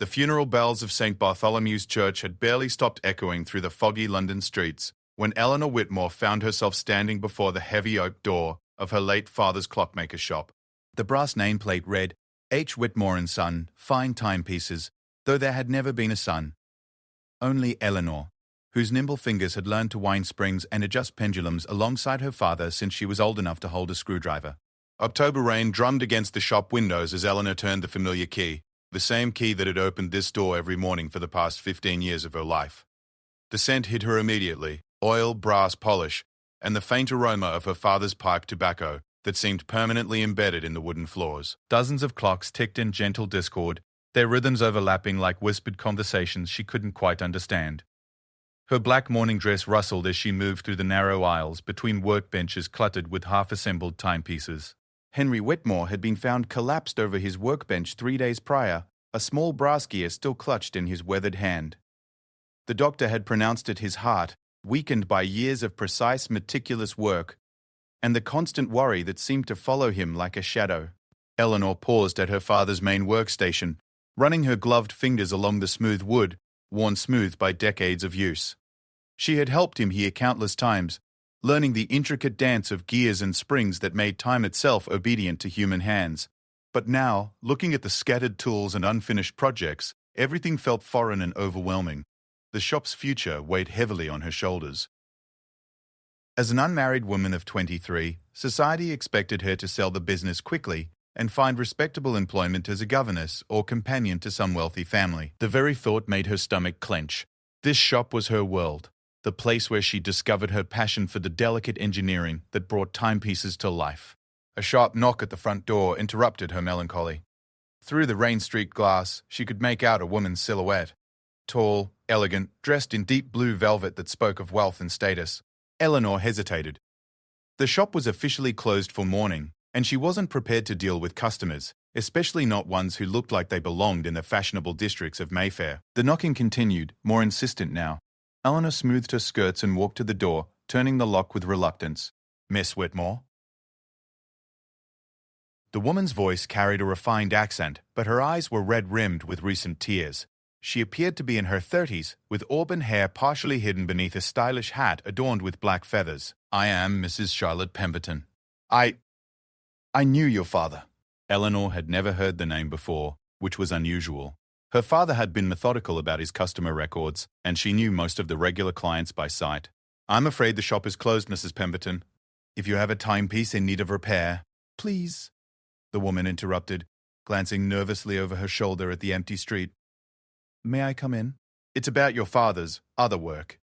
The funeral bells of St. Bartholomew's Church had barely stopped echoing through the foggy London streets when Eleanor Whitmore found herself standing before the heavy oak door of her late father's clockmaker shop. The brass nameplate read, H. Whitmore and Son, Fine Timepieces, though there had never been a son. Only Eleanor, whose nimble fingers had learned to wind springs and adjust pendulums alongside her father since she was old enough to hold a screwdriver. October rain drummed against the shop windows as Eleanor turned the familiar key, the same key that had opened this door every morning for the past 15 years of her life. The scent hit her immediately, oil, brass polish, and the faint aroma of her father's pipe tobacco that seemed permanently embedded in the wooden floors. Dozens of clocks ticked in gentle discord, their rhythms overlapping like whispered conversations she couldn't quite understand. Her black morning dress rustled as she moved through the narrow aisles between workbenches cluttered with half-assembled timepieces. Henry Whitmore had been found collapsed over his workbench 3 days prior, a small brass gear still clutched in his weathered hand. The doctor had pronounced it his heart, weakened by years of precise, meticulous work, and the constant worry that seemed to follow him like a shadow. Eleanor paused at her father's main workstation, running her gloved fingers along the smooth wood, worn smooth by decades of use. She had helped him here countless times, learning the intricate dance of gears and springs that made time itself obedient to human hands. But now, looking at the scattered tools and unfinished projects, everything felt foreign and overwhelming. The shop's future weighed heavily on her shoulders. As an unmarried woman of 23, society expected her to sell the business quickly and find respectable employment as a governess or companion to some wealthy family. The very thought made her stomach clench. This shop was her world, the place where she discovered her passion for the delicate engineering that brought timepieces to life. A sharp knock at the front door interrupted her melancholy. Through the rain-streaked glass, she could make out a woman's silhouette. Tall, elegant, dressed in deep blue velvet that spoke of wealth and status. Eleanor hesitated. The shop was officially closed for mourning, and she wasn't prepared to deal with customers, especially not ones who looked like they belonged in the fashionable districts of Mayfair. The knocking continued, more insistent now. Eleanor smoothed her skirts and walked to the door, turning the lock with reluctance. Miss Whitmore? The woman's voice carried a refined accent, but her eyes were red-rimmed with recent tears. She appeared to be in her 30s, with auburn hair partially hidden beneath a stylish hat adorned with black feathers. I am Mrs. Charlotte Pemberton. I knew your father. Eleanor had never heard the name before, which was unusual. Her father had been methodical about his customer records, and she knew most of the regular clients by sight. I'm afraid the shop is closed, Mrs. Pemberton. If you have a timepiece in need of repair, please, the woman interrupted, glancing nervously over her shoulder at the empty street. May I come in? It's about your father's other work.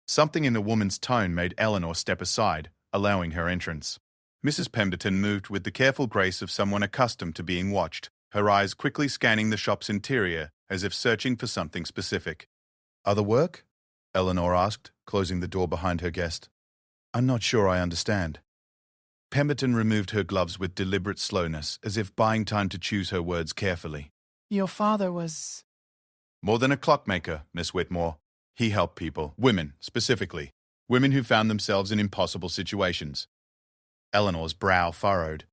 Something in the woman's tone made Eleanor step aside, allowing her entrance. Mrs. Pemberton moved with the careful grace of someone accustomed to being watched, her eyes quickly scanning the shop's interior as if searching for something specific. Other work? Eleanor asked, closing the door behind her guest. I'm not sure I understand. Pemberton removed her gloves with deliberate slowness, as if buying time to choose her words carefully. Your father was... More than a clockmaker, Miss Whitmore. He helped people, women specifically, women who found themselves in impossible situations. Eleanor's brow furrowed.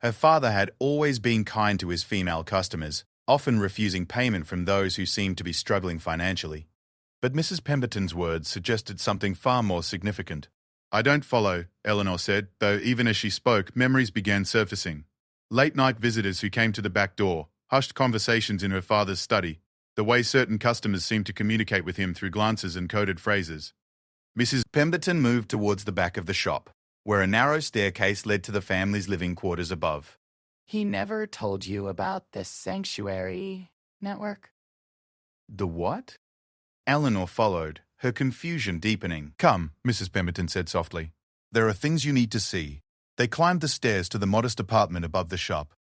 Her father had always been kind to his female customers, often refusing payment from those who seemed to be struggling financially. But Mrs. Pemberton's words suggested something far more significant. I don't follow, Eleanor said, though even as she spoke, memories began surfacing. Late-night visitors who came to the back door, hushed conversations in her father's study, the way certain customers seemed to communicate with him through glances and coded phrases. Mrs. Pemberton moved towards the back of the shop, where a narrow staircase led to the family's living quarters above. He never told you about the sanctuary network? The what? Eleanor followed, her confusion deepening. Come, Mrs. Pemberton said softly. There are things you need to see. They climbed the stairs to the modest apartment above the shop.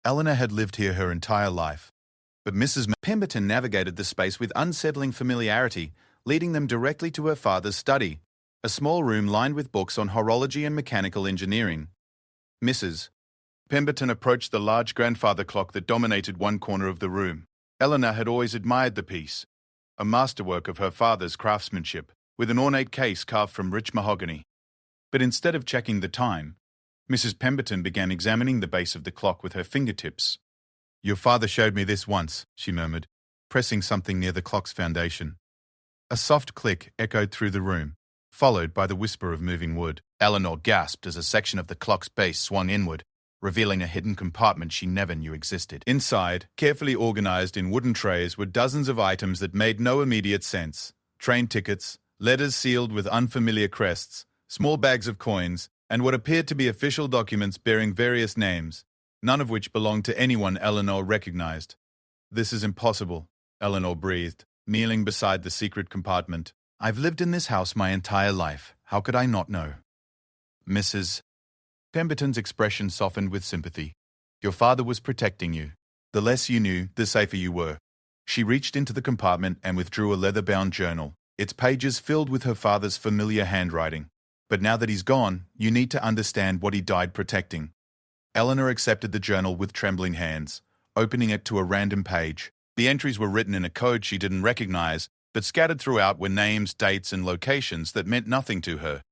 Eleanor had lived here her entire life. But Mrs. Pemberton navigated the space with unsettling familiarity, leading them directly to her father's study, a small room lined with books on horology and mechanical engineering. Mrs. Pemberton approached the large grandfather clock that dominated one corner of the room. Eleanor had always admired the piece, a masterwork of her father's craftsmanship, with an ornate case carved from rich mahogany. But instead of checking the time, Mrs. Pemberton began examining the base of the clock with her fingertips. Your father showed me this once, she murmured. pressing something near the clock's foundation. A soft click echoed through the room, followed by the whisper of moving wood. Eleanor gasped as a section of the clock's base swung inward, revealing a hidden compartment she never knew existed. Inside, carefully organized in wooden trays, were dozens of items that made no immediate sense. Train tickets, letters sealed with unfamiliar crests, small bags of coins, and what appeared to be official documents bearing various names, none of which belonged to anyone Eleanor recognized. "This is impossible," Eleanor breathed, kneeling beside the secret compartment. "I've lived in this house my entire life. How could I not know?" Mrs. Pemberton's expression softened with sympathy. "Your father was protecting you. The less you knew, the safer you were." She reached into the compartment and withdrew a leather-bound journal, its pages filled with her father's familiar handwriting. "But now that he's gone, you need to understand what he died protecting." Eleanor accepted the journal with trembling hands, opening it to a random page. The entries were written in a code she didn't recognize, but scattered throughout were names, dates, and locations that meant nothing to her.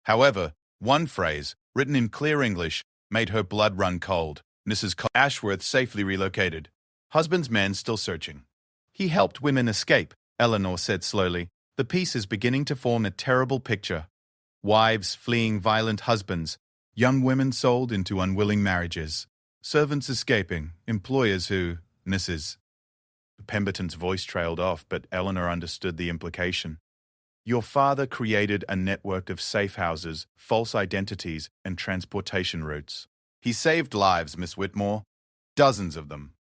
However, one phrase, written in clear English, made her blood run cold. "Mrs. Ashworth safely relocated. Husband's man still searching. He helped women escape," Eleanor said slowly. "The piece is beginning to form a terrible picture. Wives fleeing violent husbands, young women sold into unwilling marriages, servants escaping, employers who, Mrs. Pemberton's voice trailed off, but Eleanor understood the implication. "Your father created a network of safe houses, false identities, and transportation routes. He saved lives, Miss Whitmore. Dozens of them."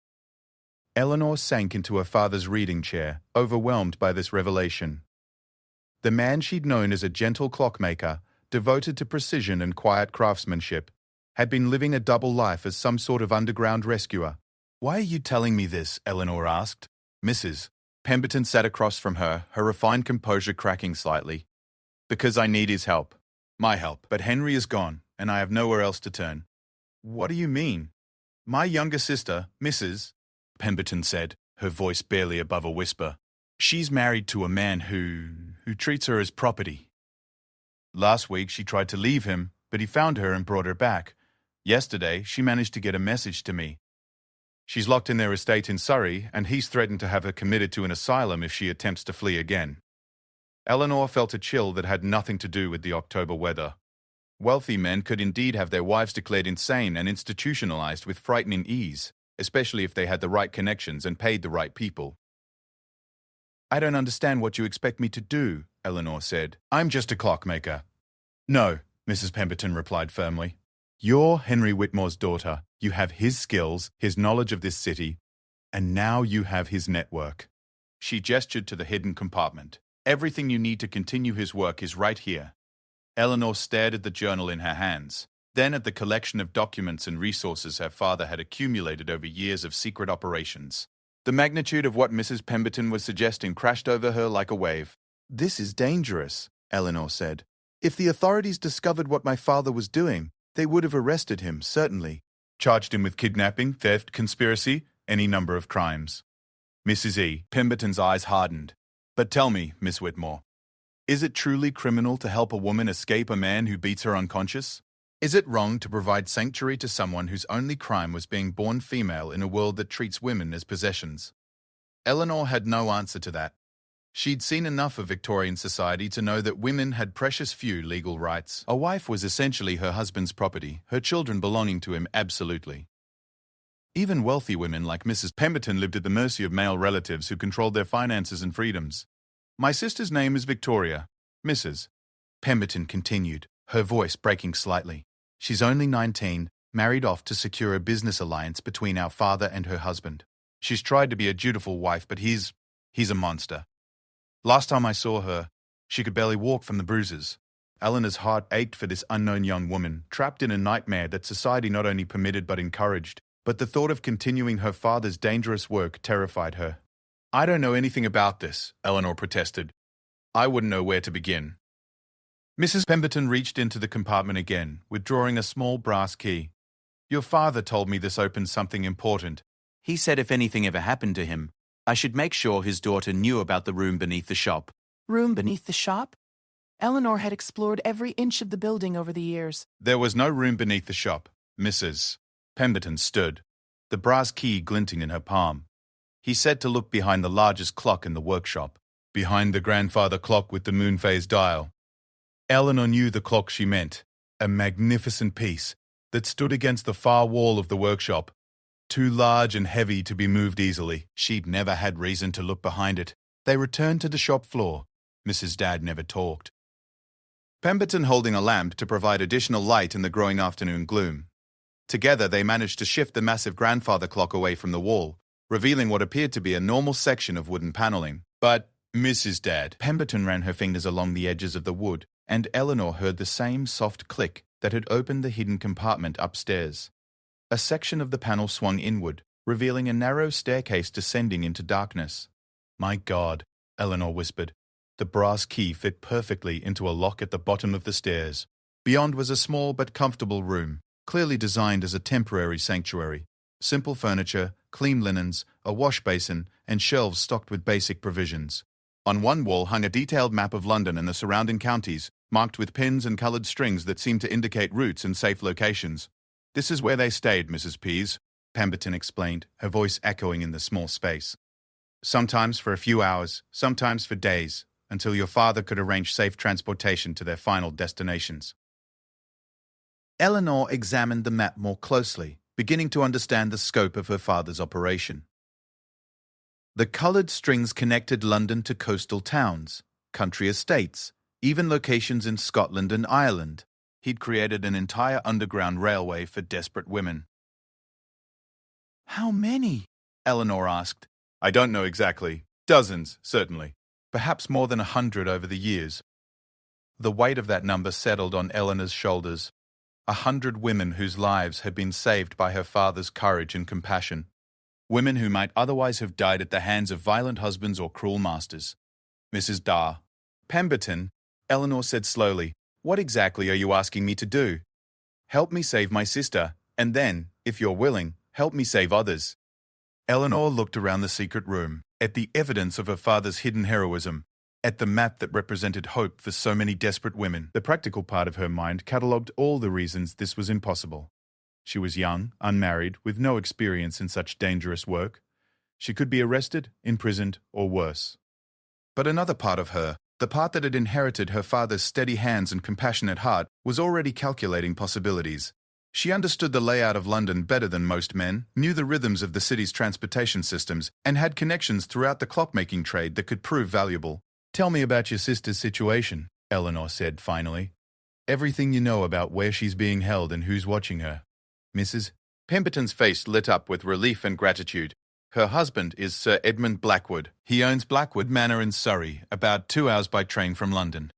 Eleanor sank into her father's reading chair, overwhelmed by this revelation. The man she'd known as a gentle clockmaker, devoted to precision and quiet craftsmanship, had been living a double life as some sort of underground rescuer. "Why are you telling me this?" Eleanor asked. Mrs. Pemberton sat across from her, her refined composure cracking slightly. "Because I need his help. My help. But Henry is gone, and I have nowhere else to turn." "What do you mean?" "My younger sister, Mrs. Pemberton said, her voice barely above a whisper. "She's married to a man who treats her as property. Last week she tried to leave him, but he found her and brought her back. Yesterday she managed to get a message to me. She's locked in their estate in Surrey, and he's threatened to have her committed to an asylum if she attempts to flee again." Eleanor felt a chill that had nothing to do with the October weather. Wealthy men could indeed have their wives declared insane and institutionalized with frightening ease, especially if they had the right connections and paid the right people. "I don't understand what you expect me to do," Eleanor said. "I'm just a clockmaker." "No," Mrs. Pemberton replied firmly. "You're Henry Whitmore's daughter. You have his skills, his knowledge of this city, and now you have his network." She gestured to the hidden compartment. "Everything you need to continue his work is right here." Eleanor stared at the journal in her hands, then at the collection of documents and resources her father had accumulated over years of secret operations. The magnitude of what Mrs. Pemberton was suggesting crashed over her like a wave. "This is dangerous," Eleanor said. "If the authorities discovered what my father was doing, they would have arrested him, certainly. Charged him with kidnapping, theft, conspiracy, any number of crimes." Mrs. Pemberton's eyes hardened. "But tell me, Miss Whitmore, is it truly criminal to help a woman escape a man who beats her unconscious? Is it wrong to provide sanctuary to someone whose only crime was being born female in a world that treats women as possessions?" Eleanor had no answer to that. She'd seen enough of Victorian society to know that women had precious few legal rights. A wife was essentially her husband's property, her children belonging to him absolutely. Even wealthy women like Mrs. Pemberton lived at the mercy of male relatives who controlled their finances and freedoms. "My sister's name is Victoria," Mrs. Pemberton continued, her voice breaking slightly. "She's only 19, married off to secure a business alliance between our father and her husband. She's tried to be a dutiful wife, but he's a monster. Last time I saw her, she could barely walk from the bruises." Eleanor's heart ached for this unknown young woman, trapped in a nightmare that society not only permitted but encouraged. But the thought of continuing her father's dangerous work terrified her. "I don't know anything about this," Eleanor protested. "I wouldn't know where to begin." Mrs. Pemberton reached into the compartment again, withdrawing a small brass key. "Your father told me this opens something important. He said if anything ever happened to him, I should make sure his daughter knew about the room beneath the shop." Room beneath the shop? Eleanor had explored every inch of the building over the years. "There was no room beneath the shop." Mrs. Pemberton stood, the brass key glinting in her palm. He said to look behind the largest clock in the workshop, behind the grandfather clock with the moon phase dial. Eleanor knew the clock she meant, a magnificent piece that stood against the far wall of the workshop, too large and heavy to be moved easily. She'd never had reason to look behind it. They returned to the shop floor. Mrs. Dad never talked, Pemberton holding a lamp to provide additional light in the growing afternoon gloom. Together they managed to shift the massive grandfather clock away from the wall, revealing what appeared to be a normal section of wooden paneling. But, Mrs. Dad, Pemberton ran her fingers along the edges of the wood, and Eleanor heard the same soft click that had opened the hidden compartment upstairs. A section of the panel swung inward, revealing a narrow staircase descending into darkness. My God, Eleanor whispered. The brass key fit perfectly into a lock at the bottom of the stairs. Beyond was a small but comfortable room, clearly designed as a temporary sanctuary. Simple furniture, clean linens, a wash basin, and shelves stocked with basic provisions. On one wall hung a detailed map of London and the surrounding counties, marked with pins and coloured strings that seemed to indicate routes and safe locations. This is where they stayed, Mrs. Pease, Pemberton explained, her voice echoing in the small space. Sometimes for a few hours, sometimes for days, until your father could arrange safe transportation to their final destinations. Eleanor examined the map more closely, beginning to understand the scope of her father's operation. The coloured strings connected London to coastal towns, country estates, even locations in Scotland and Ireland. He'd created an entire underground railway for desperate women. How many? Eleanor asked. I don't know exactly. Dozens, certainly. Perhaps more than 100 over the years. The weight of that number settled on Eleanor's shoulders. 100 women whose lives had been saved by her father's courage and compassion. Women who might otherwise have died at the hands of violent husbands or cruel masters. Mrs. Dar. Pemberton, Eleanor said slowly, what exactly are you asking me to do? Help me save my sister, and then, if you're willing, help me save others. Eleanor looked around the secret room, at the evidence of her father's hidden heroism, at the map that represented hope for so many desperate women. The practical part of her mind catalogued all the reasons this was impossible. She was young, unmarried, with no experience in such dangerous work. She could be arrested, imprisoned, or worse. But another part of her, the part that had inherited her father's steady hands and compassionate heart, was already calculating possibilities. She understood the layout of London better than most men, knew the rhythms of the city's transportation systems, and had connections throughout the clockmaking trade that could prove valuable. Tell me about your sister's situation, Eleanor said finally. Everything you know about where she's being held and who's watching her. Mrs. Pemberton's face lit up with relief and gratitude. Her husband is Sir Edmund Blackwood. He owns Blackwood Manor in Surrey, about 2 hours by train from London.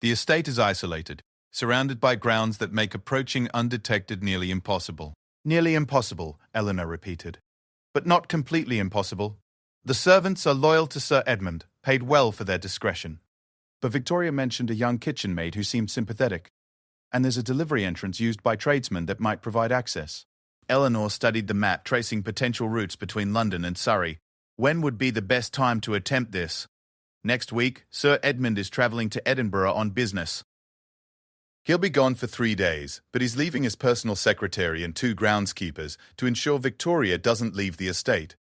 The estate is isolated, surrounded by grounds that make approaching undetected nearly impossible. Nearly impossible, Eleanor repeated. But not completely impossible. The servants are loyal to Sir Edmund, paid well for their discretion. But Victoria mentioned a young kitchen maid who seemed sympathetic. And there's a delivery entrance used by tradesmen that might provide access. Eleanor studied the map, tracing potential routes between London and Surrey. When would be the best time to attempt this? Next week, Sir Edmund is travelling to Edinburgh on business. He'll be gone for 3 days, but he's leaving his personal secretary and 2 groundskeepers to ensure Victoria doesn't leave the estate.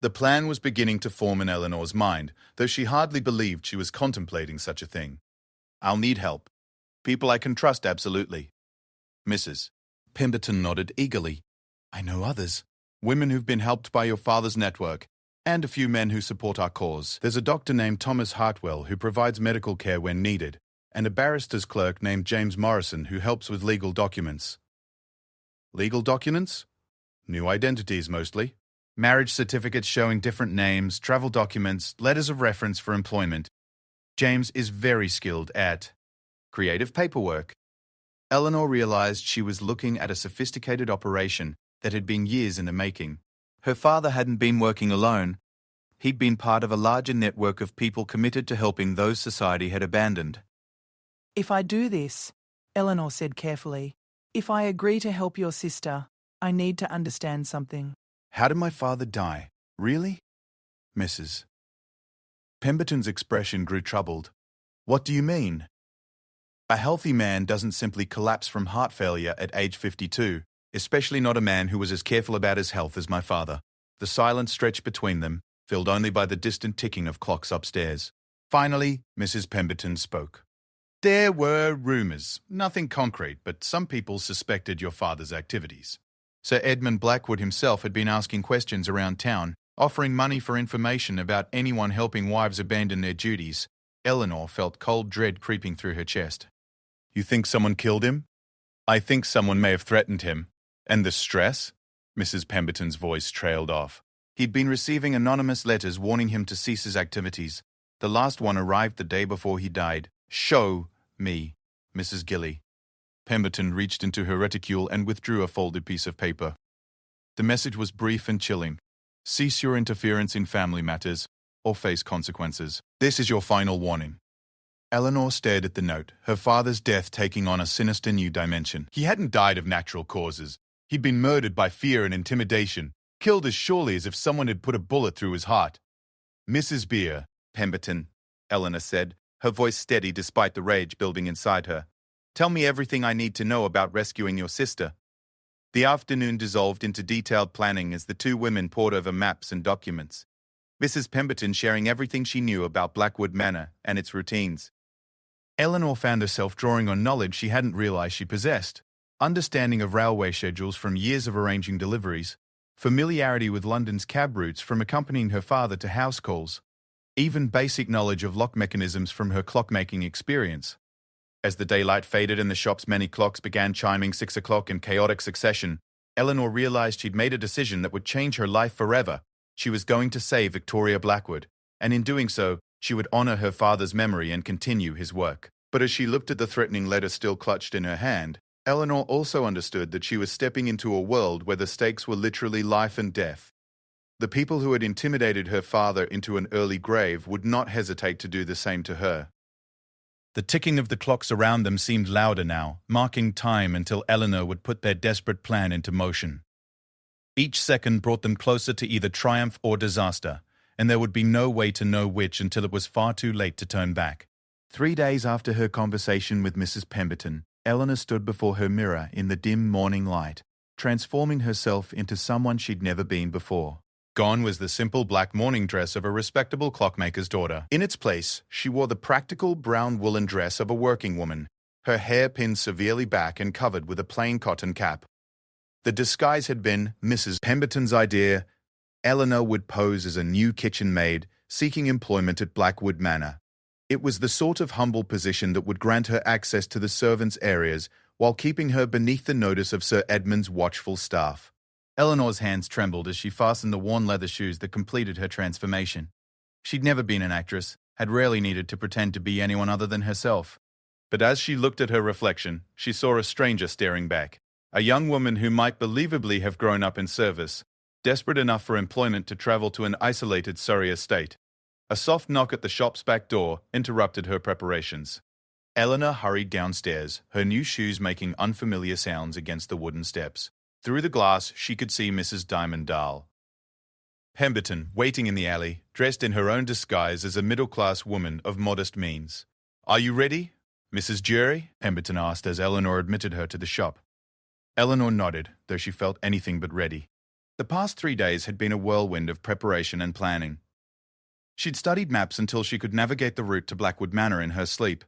The plan was beginning to form in Eleanor's mind, though she hardly believed she was contemplating such a thing. I'll need help. People I can trust absolutely. Mrs. Pemberton nodded eagerly. I know others. Women who've been helped by your father's network, and a few men who support our cause. There's a doctor named Thomas Hartwell who provides medical care when needed, and a barrister's clerk named James Morrison who helps with legal documents. Legal documents? New identities mostly. Marriage certificates showing different names, travel documents, letters of reference for employment. James is very skilled at creative paperwork. Eleanor realized she was looking at a sophisticated operation that had been years in the making. Her father hadn't been working alone. He'd been part of a larger network of people committed to helping those society had abandoned. If I do this, Eleanor said carefully, if I agree to help your sister, I need to understand something. How did my father die? Really? Mrs. Pemberton's expression grew troubled. What do you mean? A healthy man doesn't simply collapse from heart failure at age 52, especially not a man who was as careful about his health as my father. The silence stretched between them, filled only by the distant ticking of clocks upstairs. Finally, Mrs. Pemberton spoke. There were rumours, nothing concrete, but some people suspected your father's activities. Sir Edmund Blackwood himself had been asking questions around town, offering money for information about anyone helping wives abandon their duties. Eleanor felt cold dread creeping through her chest. You think someone killed him? I think someone may have threatened him. And the stress? Mrs. Pemberton's voice trailed off. He'd been receiving anonymous letters warning him to cease his activities. The last one arrived the day before he died. Show me, Mrs. Gilly. Pemberton reached into her reticule and withdrew a folded piece of paper. The message was brief and chilling. Cease your interference in family matters, or face consequences. This is your final warning. Eleanor stared at the note, her father's death taking on a sinister new dimension. He hadn't died of natural causes. He'd been murdered by fear and intimidation, killed as surely as if someone had put a bullet through his heart. Mrs. Beer, Pemberton, Eleanor said, her voice steady despite the rage building inside her. Tell me everything I need to know about rescuing your sister. The afternoon dissolved into detailed planning as the two women pored over maps and documents. Mrs. Pemberton sharing everything she knew about Blackwood Manor and its routines. Eleanor found herself drawing on knowledge she hadn't realized she possessed. Understanding of railway schedules from years of arranging deliveries, familiarity with London's cab routes from accompanying her father to house calls, even basic knowledge of lock mechanisms from her clockmaking experience. As the daylight faded and the shop's many clocks began chiming 6 o'clock in chaotic succession, Eleanor realized she'd made a decision that would change her life forever. She was going to save Victoria Blackwood, and in doing so, she would honor her father's memory and continue his work. But as she looked at the threatening letter still clutched in her hand, Eleanor also understood that she was stepping into a world where the stakes were literally life and death. The people who had intimidated her father into an early grave would not hesitate to do the same to her. The ticking of the clocks around them seemed louder now, marking time until Eleanor would put their desperate plan into motion. Each second brought them closer to either triumph or disaster, and there would be no way to know which until it was far too late to turn back. 3 days after her conversation with Mrs. Pemberton, Eleanor stood before her mirror in the dim morning light, transforming herself into someone she'd never been before. Gone was the simple black morning dress of a respectable clockmaker's daughter. In its place, she wore the practical brown woolen dress of a working woman, her hair pinned severely back and covered with a plain cotton cap. The disguise had been Mrs. Pemberton's idea. Eleanor would pose as a new kitchen maid, seeking employment at Blackwood Manor. It was the sort of humble position that would grant her access to the servants' areas while keeping her beneath the notice of Sir Edmund's watchful staff. Eleanor's hands trembled as she fastened the worn leather shoes that completed her transformation. She'd never been an actress, had rarely needed to pretend to be anyone other than herself. But as she looked at her reflection, she saw a stranger staring back, a young woman who might believably have grown up in service, desperate enough for employment to travel to an isolated Surrey estate. A soft knock at the shop's back door interrupted her preparations. Eleanor hurried downstairs, her new shoes making unfamiliar sounds against the wooden steps. Through the glass, she could see Mrs. Diamond Dahl Pemberton waiting in the alley, dressed in her own disguise as a middle-class woman of modest means. "Are you ready, Mrs. Jury?" Pemberton asked as Eleanor admitted her to the shop. Eleanor nodded, though she felt anything but ready. The past 3 days had been a whirlwind of preparation and planning. She'd studied maps until she could navigate the route to Blackwood Manor in her sleep,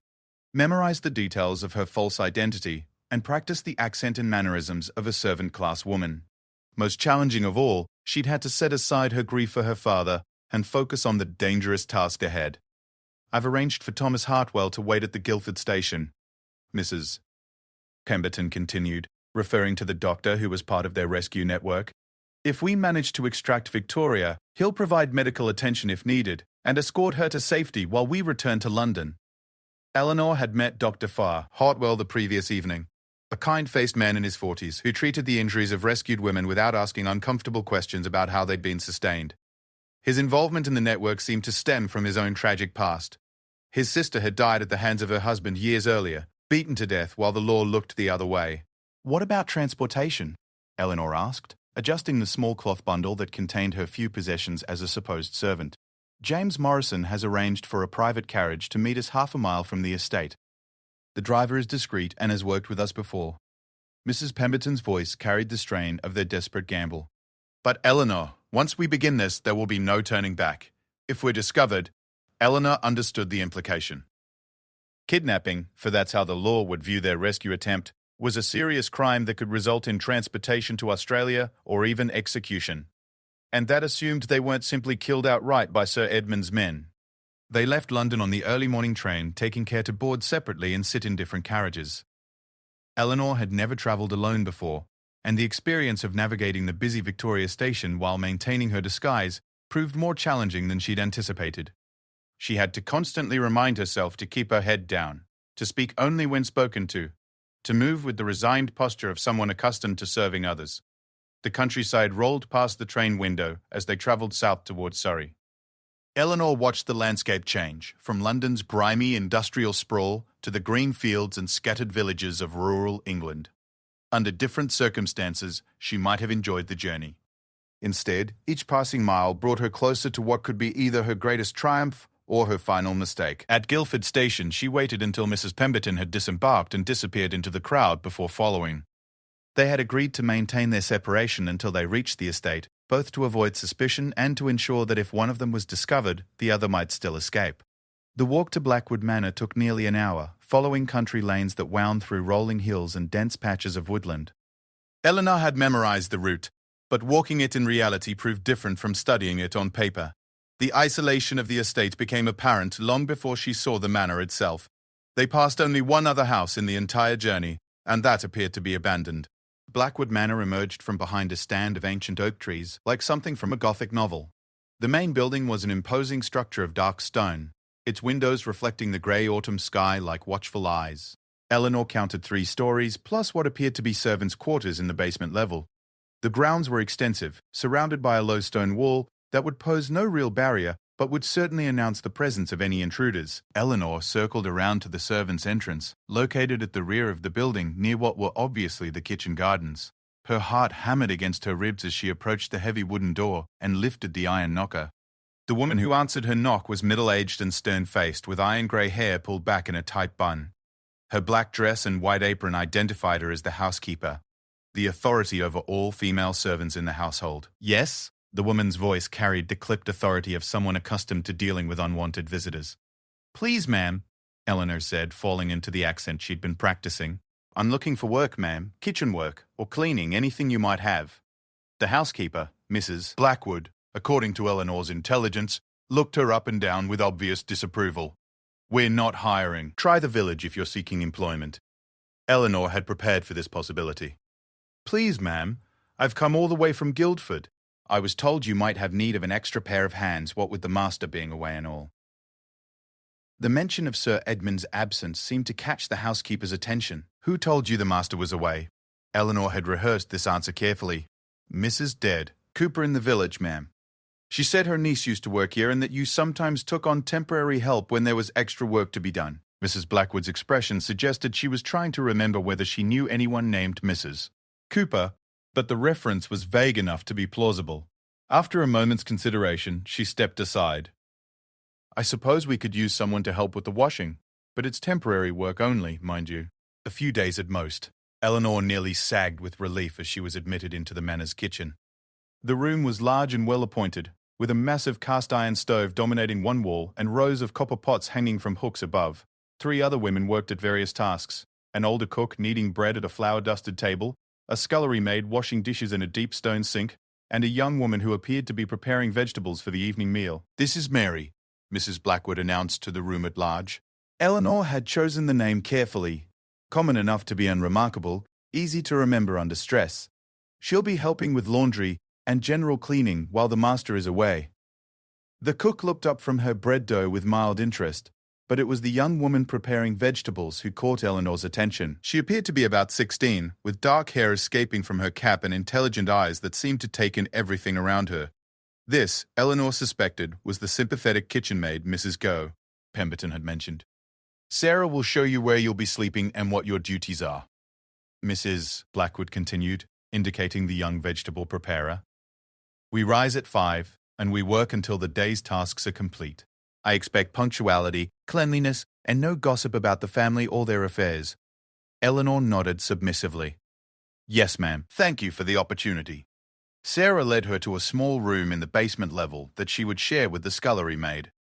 memorized the details of her false identity, and practiced the accent and mannerisms of a servant-class woman. Most challenging of all, she'd had to set aside her grief for her father and focus on the dangerous task ahead. "I've arranged for Thomas Hartwell to wait at the Guildford station," Mrs. Pemberton continued, referring to the doctor who was part of their rescue network. "If we manage to extract Victoria, he'll provide medical attention if needed and escort her to safety while we return to London." Eleanor had met Dr. Hartwell the previous evening, a kind-faced man in his 40s who treated the injuries of rescued women without asking uncomfortable questions about how they'd been sustained. His involvement in the network seemed to stem from his own tragic past. His sister had died at the hands of her husband years earlier, beaten to death while the law looked the other way. "What about transportation?" Eleanor asked, adjusting the small cloth bundle that contained her few possessions as a supposed servant. "James Morrison has arranged for a private carriage to meet us half a mile from the estate. The driver is discreet and has worked with us before." Mrs. Pemberton's voice carried the strain of their desperate gamble. "But Eleanor, Once we begin this, there will be no turning back. If we're discovered, Eleanor understood the implication. Kidnapping, for that's how the law would view their rescue attempt, was a serious crime that could result in transportation to Australia or even execution. And that assumed they weren't simply killed outright by Sir Edmund's men. They left London on the early morning train, taking care to board separately and sit in different carriages. Eleanor had never travelled alone before, and the experience of navigating the busy Victoria station while maintaining her disguise proved more challenging than she'd anticipated. She had to constantly remind herself to keep her head down, to speak only when spoken to move with the resigned posture of someone accustomed to serving others. The countryside rolled past the train window as they travelled south towards Surrey. Eleanor watched the landscape change, from London's grimy industrial sprawl to the green fields and scattered villages of rural England. Under different circumstances, she might have enjoyed the journey. Instead, each passing mile brought her closer to what could be either her greatest triumph or her final mistake. At Guildford Station, she waited until Mrs. Pemberton had disembarked and disappeared into the crowd before following. They had agreed to maintain their separation until they reached the estate, both to avoid suspicion and to ensure that if one of them was discovered, the other might still escape. The walk to Blackwood Manor took nearly an hour, following country lanes that wound through rolling hills and dense patches of woodland. Eleanor had memorized the route, but walking it in reality proved different from studying it on paper. The isolation of the estate became apparent long before she saw the manor itself. They passed only one other house in the entire journey, and that appeared to be abandoned. Blackwood Manor emerged from behind a stand of ancient oak trees, like something from a Gothic novel. The main building was an imposing structure of dark stone, its windows reflecting the grey autumn sky like watchful eyes. Eleanor counted 3 stories, plus what appeared to be servants' quarters in the basement level. The grounds were extensive, surrounded by a low stone wall that would pose no real barrier, but would certainly announce the presence of any intruders. Eleanor circled around to the servants' entrance, located at the rear of the building near what were obviously the kitchen gardens. Her heart hammered against her ribs as she approached the heavy wooden door and lifted the iron knocker. The woman who answered her knock was middle-aged and stern-faced, with iron-grey hair pulled back in a tight bun. Her black dress and white apron identified her as the housekeeper, the authority over all female servants in the household. "Yes?" The woman's voice carried the clipped authority of someone accustomed to dealing with unwanted visitors. "Please, ma'am," Eleanor said, falling into the accent she'd been practicing. "I'm looking for work, ma'am. Kitchen work, or cleaning, anything you might have." The housekeeper, Mrs. Blackwood, according to Eleanor's intelligence, looked her up and down with obvious disapproval. "We're not hiring. Try the village if you're seeking employment." Eleanor had prepared for this possibility. "Please, ma'am, I've come all the way from Guildford. I was told you might have need of an extra pair of hands, what with the master being away and all." The mention of Sir Edmund's absence seemed to catch the housekeeper's attention. "Who told you the master was away?" Eleanor had rehearsed this answer carefully. "Mrs. Dead. Cooper in the village, ma'am. She said her niece used to work here and that you sometimes took on temporary help when there was extra work to be done." Mrs. Blackwood's expression suggested she was trying to remember whether she knew anyone named Mrs. Cooper, but the reference was vague enough to be plausible. After a moment's consideration, she stepped aside. "I suppose we could use someone to help with the washing, but it's temporary work only, mind you. A few days at most." Eleanor nearly sagged with relief as she was admitted into the manor's kitchen. The room was large and well-appointed, with a massive cast-iron stove dominating one wall and rows of copper pots hanging from hooks above. 3 other women worked at various tasks: an older cook kneading bread at a flour-dusted table, a scullery maid washing dishes in a deep stone sink, and a young woman who appeared to be preparing vegetables for the evening meal. "This is Mary," Mrs. Blackwood announced to the room at large. Eleanor had chosen the name carefully, common enough to be unremarkable, easy to remember under stress. "She'll be helping with laundry and general cleaning while the master is away." The cook looked up from her bread dough with mild interest, but it was the young woman preparing vegetables who caught Eleanor's attention. She appeared to be about 16, with dark hair escaping from her cap and intelligent eyes that seemed to take in everything around her. This, Eleanor suspected, was the sympathetic kitchen maid, Mrs. Go, Pemberton had mentioned. "Sarah will show you where you'll be sleeping and what your duties are," Mrs. Blackwood continued, indicating the young vegetable preparer. "We rise at 5, and we work until the day's tasks are complete. I expect punctuality, cleanliness, and no gossip about the family or their affairs." Eleanor nodded submissively. "Yes, ma'am. Thank you for the opportunity." Sarah led her to a small room in the basement level that she would share with the scullery maid.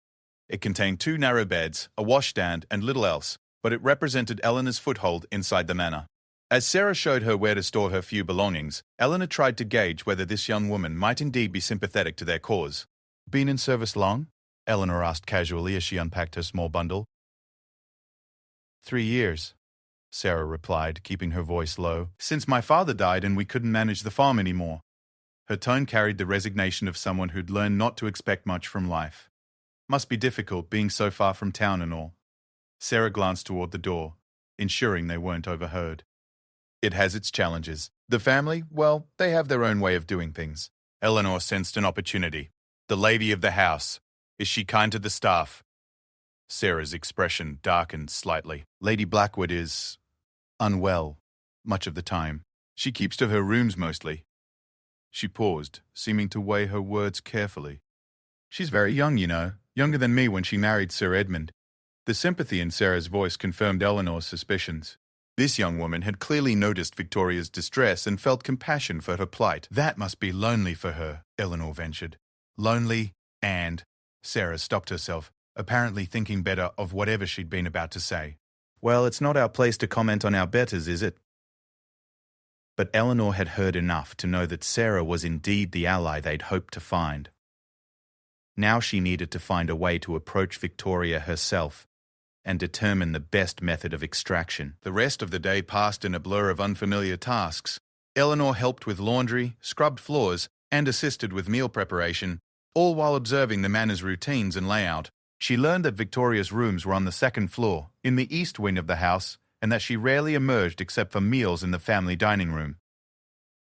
It contained 2 narrow beds, a washstand, and little else, but it represented Eleanor's foothold inside the manor. As Sarah showed her where to store her few belongings, Eleanor tried to gauge whether this young woman might indeed be sympathetic to their cause. "Been in service long?" Eleanor asked casually as she unpacked her small bundle. 3 years, Sarah replied, keeping her voice low. "Since my father died and we couldn't manage the farm anymore." Her tone carried the resignation of someone who'd learned not to expect much from life. "Must be difficult being so far from town and all." Sarah glanced toward the door, ensuring they weren't overheard. "It has its challenges. The family, well, they have their own way of doing things." Eleanor sensed an opportunity. "The lady of the house. Is she kind to the staff?" Sarah's expression darkened slightly. "Lady Blackwood is unwell much of the time. She keeps to her rooms mostly." She paused, seeming to weigh her words carefully. "She's very young, you know, younger than me when she married Sir Edmund." The sympathy in Sarah's voice confirmed Eleanor's suspicions. This young woman had clearly noticed Victoria's distress and felt compassion for her plight. "That must be lonely for her," Eleanor ventured. "Lonely and—" Sarah stopped herself, apparently thinking better of whatever she'd been about to say. "Well, it's not our place to comment on our betters, is it?" But Eleanor had heard enough to know that Sarah was indeed the ally they'd hoped to find. Now she needed to find a way to approach Victoria herself and determine the best method of extraction. The rest of the day passed in a blur of unfamiliar tasks. Eleanor helped with laundry, scrubbed floors, and assisted with meal preparation, all while observing the manor's routines and layout. She learned that Victoria's rooms were on the 2nd floor, in the east wing of the house, and that she rarely emerged except for meals in the family dining room.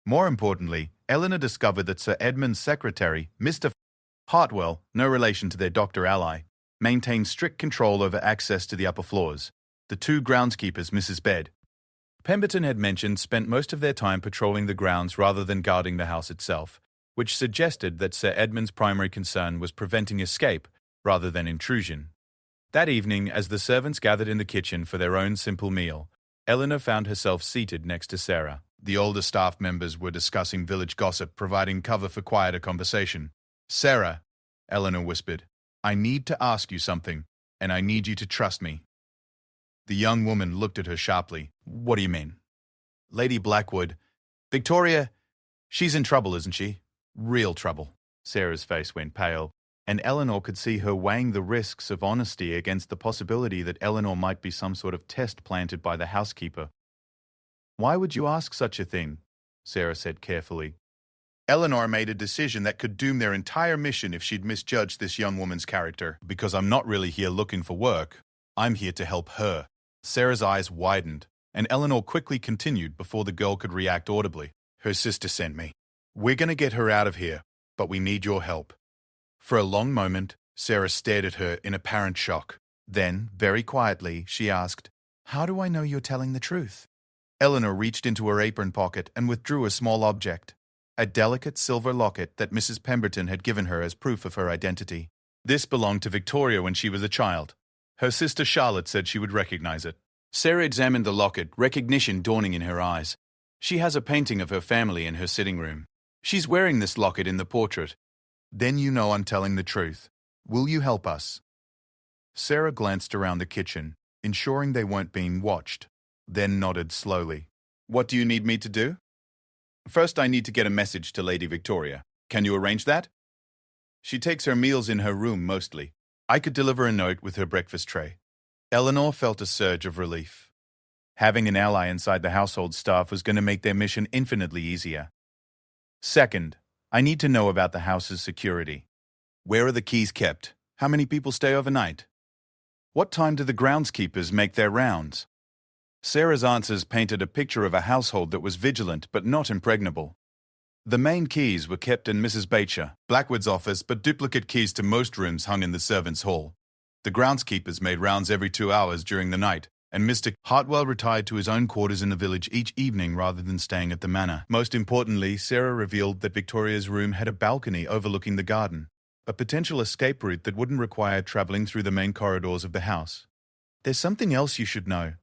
More importantly, Eleanor discovered that Sir Edmund's secretary, Mr. Hartwell, no relation to their doctor ally, maintained strict control over access to the upper floors. The 2 groundskeepers, Mrs. Bed, Pemberton had mentioned, spent most of their time patrolling the grounds rather than guarding the house itself, which suggested that Sir Edmund's primary concern was preventing escape rather than intrusion. That evening, as the servants gathered in the kitchen for their own simple meal, Eleanor found herself seated next to Sarah. The older staff members were discussing village gossip, providing cover for quieter conversation. "Sarah," Eleanor whispered, "I need to ask you something, and I need you to trust me." The young woman looked at her sharply. "What do you mean?" "Lady Blackwood. Victoria, she's in trouble, isn't she? Real trouble." Sarah's face went pale, and Eleanor could see her weighing the risks of honesty against the possibility that Eleanor might be some sort of test planted by the housekeeper. "Why would you ask such a thing?" Sarah said carefully. "Eleanor made a decision that could doom their entire mission if she'd misjudged this young woman's character. Because I'm not really here looking for work. I'm here to help her." Sarah's eyes widened, and Eleanor quickly continued before the girl could react audibly. "Her sister sent me. We're going to get her out of here, but we need your help." For a long moment, Sarah stared at her in apparent shock. Then, very quietly, she asked, "How do I know you're telling the truth?" Eleanor reached into her apron pocket and withdrew a small object, a delicate silver locket that Mrs. Pemberton had given her as proof of her identity. This belonged to Victoria when she was a child. Her sister Charlotte said she would recognize it. Sarah examined the locket, recognition dawning in her eyes. "She has a painting of her family in her sitting room. She's wearing this locket in the portrait." "Then you know I'm telling the truth. Will you help us?" Sarah glanced around the kitchen, ensuring they weren't being watched, then nodded slowly. "What do you need me to do?" "First, I need to get a message to Lady Victoria. Can you arrange that?" "She takes her meals in her room mostly. I could deliver a note with her breakfast tray." Eleanor felt a surge of relief. Having an ally inside the household staff was going to make their mission infinitely easier. "Second, I need to know about the house's security. Where are the keys kept? How many people stay overnight? What time do the groundskeepers make their rounds?" Sarah's answers painted a picture of a household that was vigilant but not impregnable. The main keys were kept in Mrs. Bacher, Blackwood's office, but duplicate keys to most rooms hung in the servants' hall. The groundskeepers made rounds every 2 hours during the night, and Mr. Hartwell retired to his own quarters in the village each evening rather than staying at the manor. Most importantly, Sarah revealed that Victoria's room had a balcony overlooking the garden, a potential escape route that wouldn't require traveling through the main corridors of the house. "There's something else you should know,"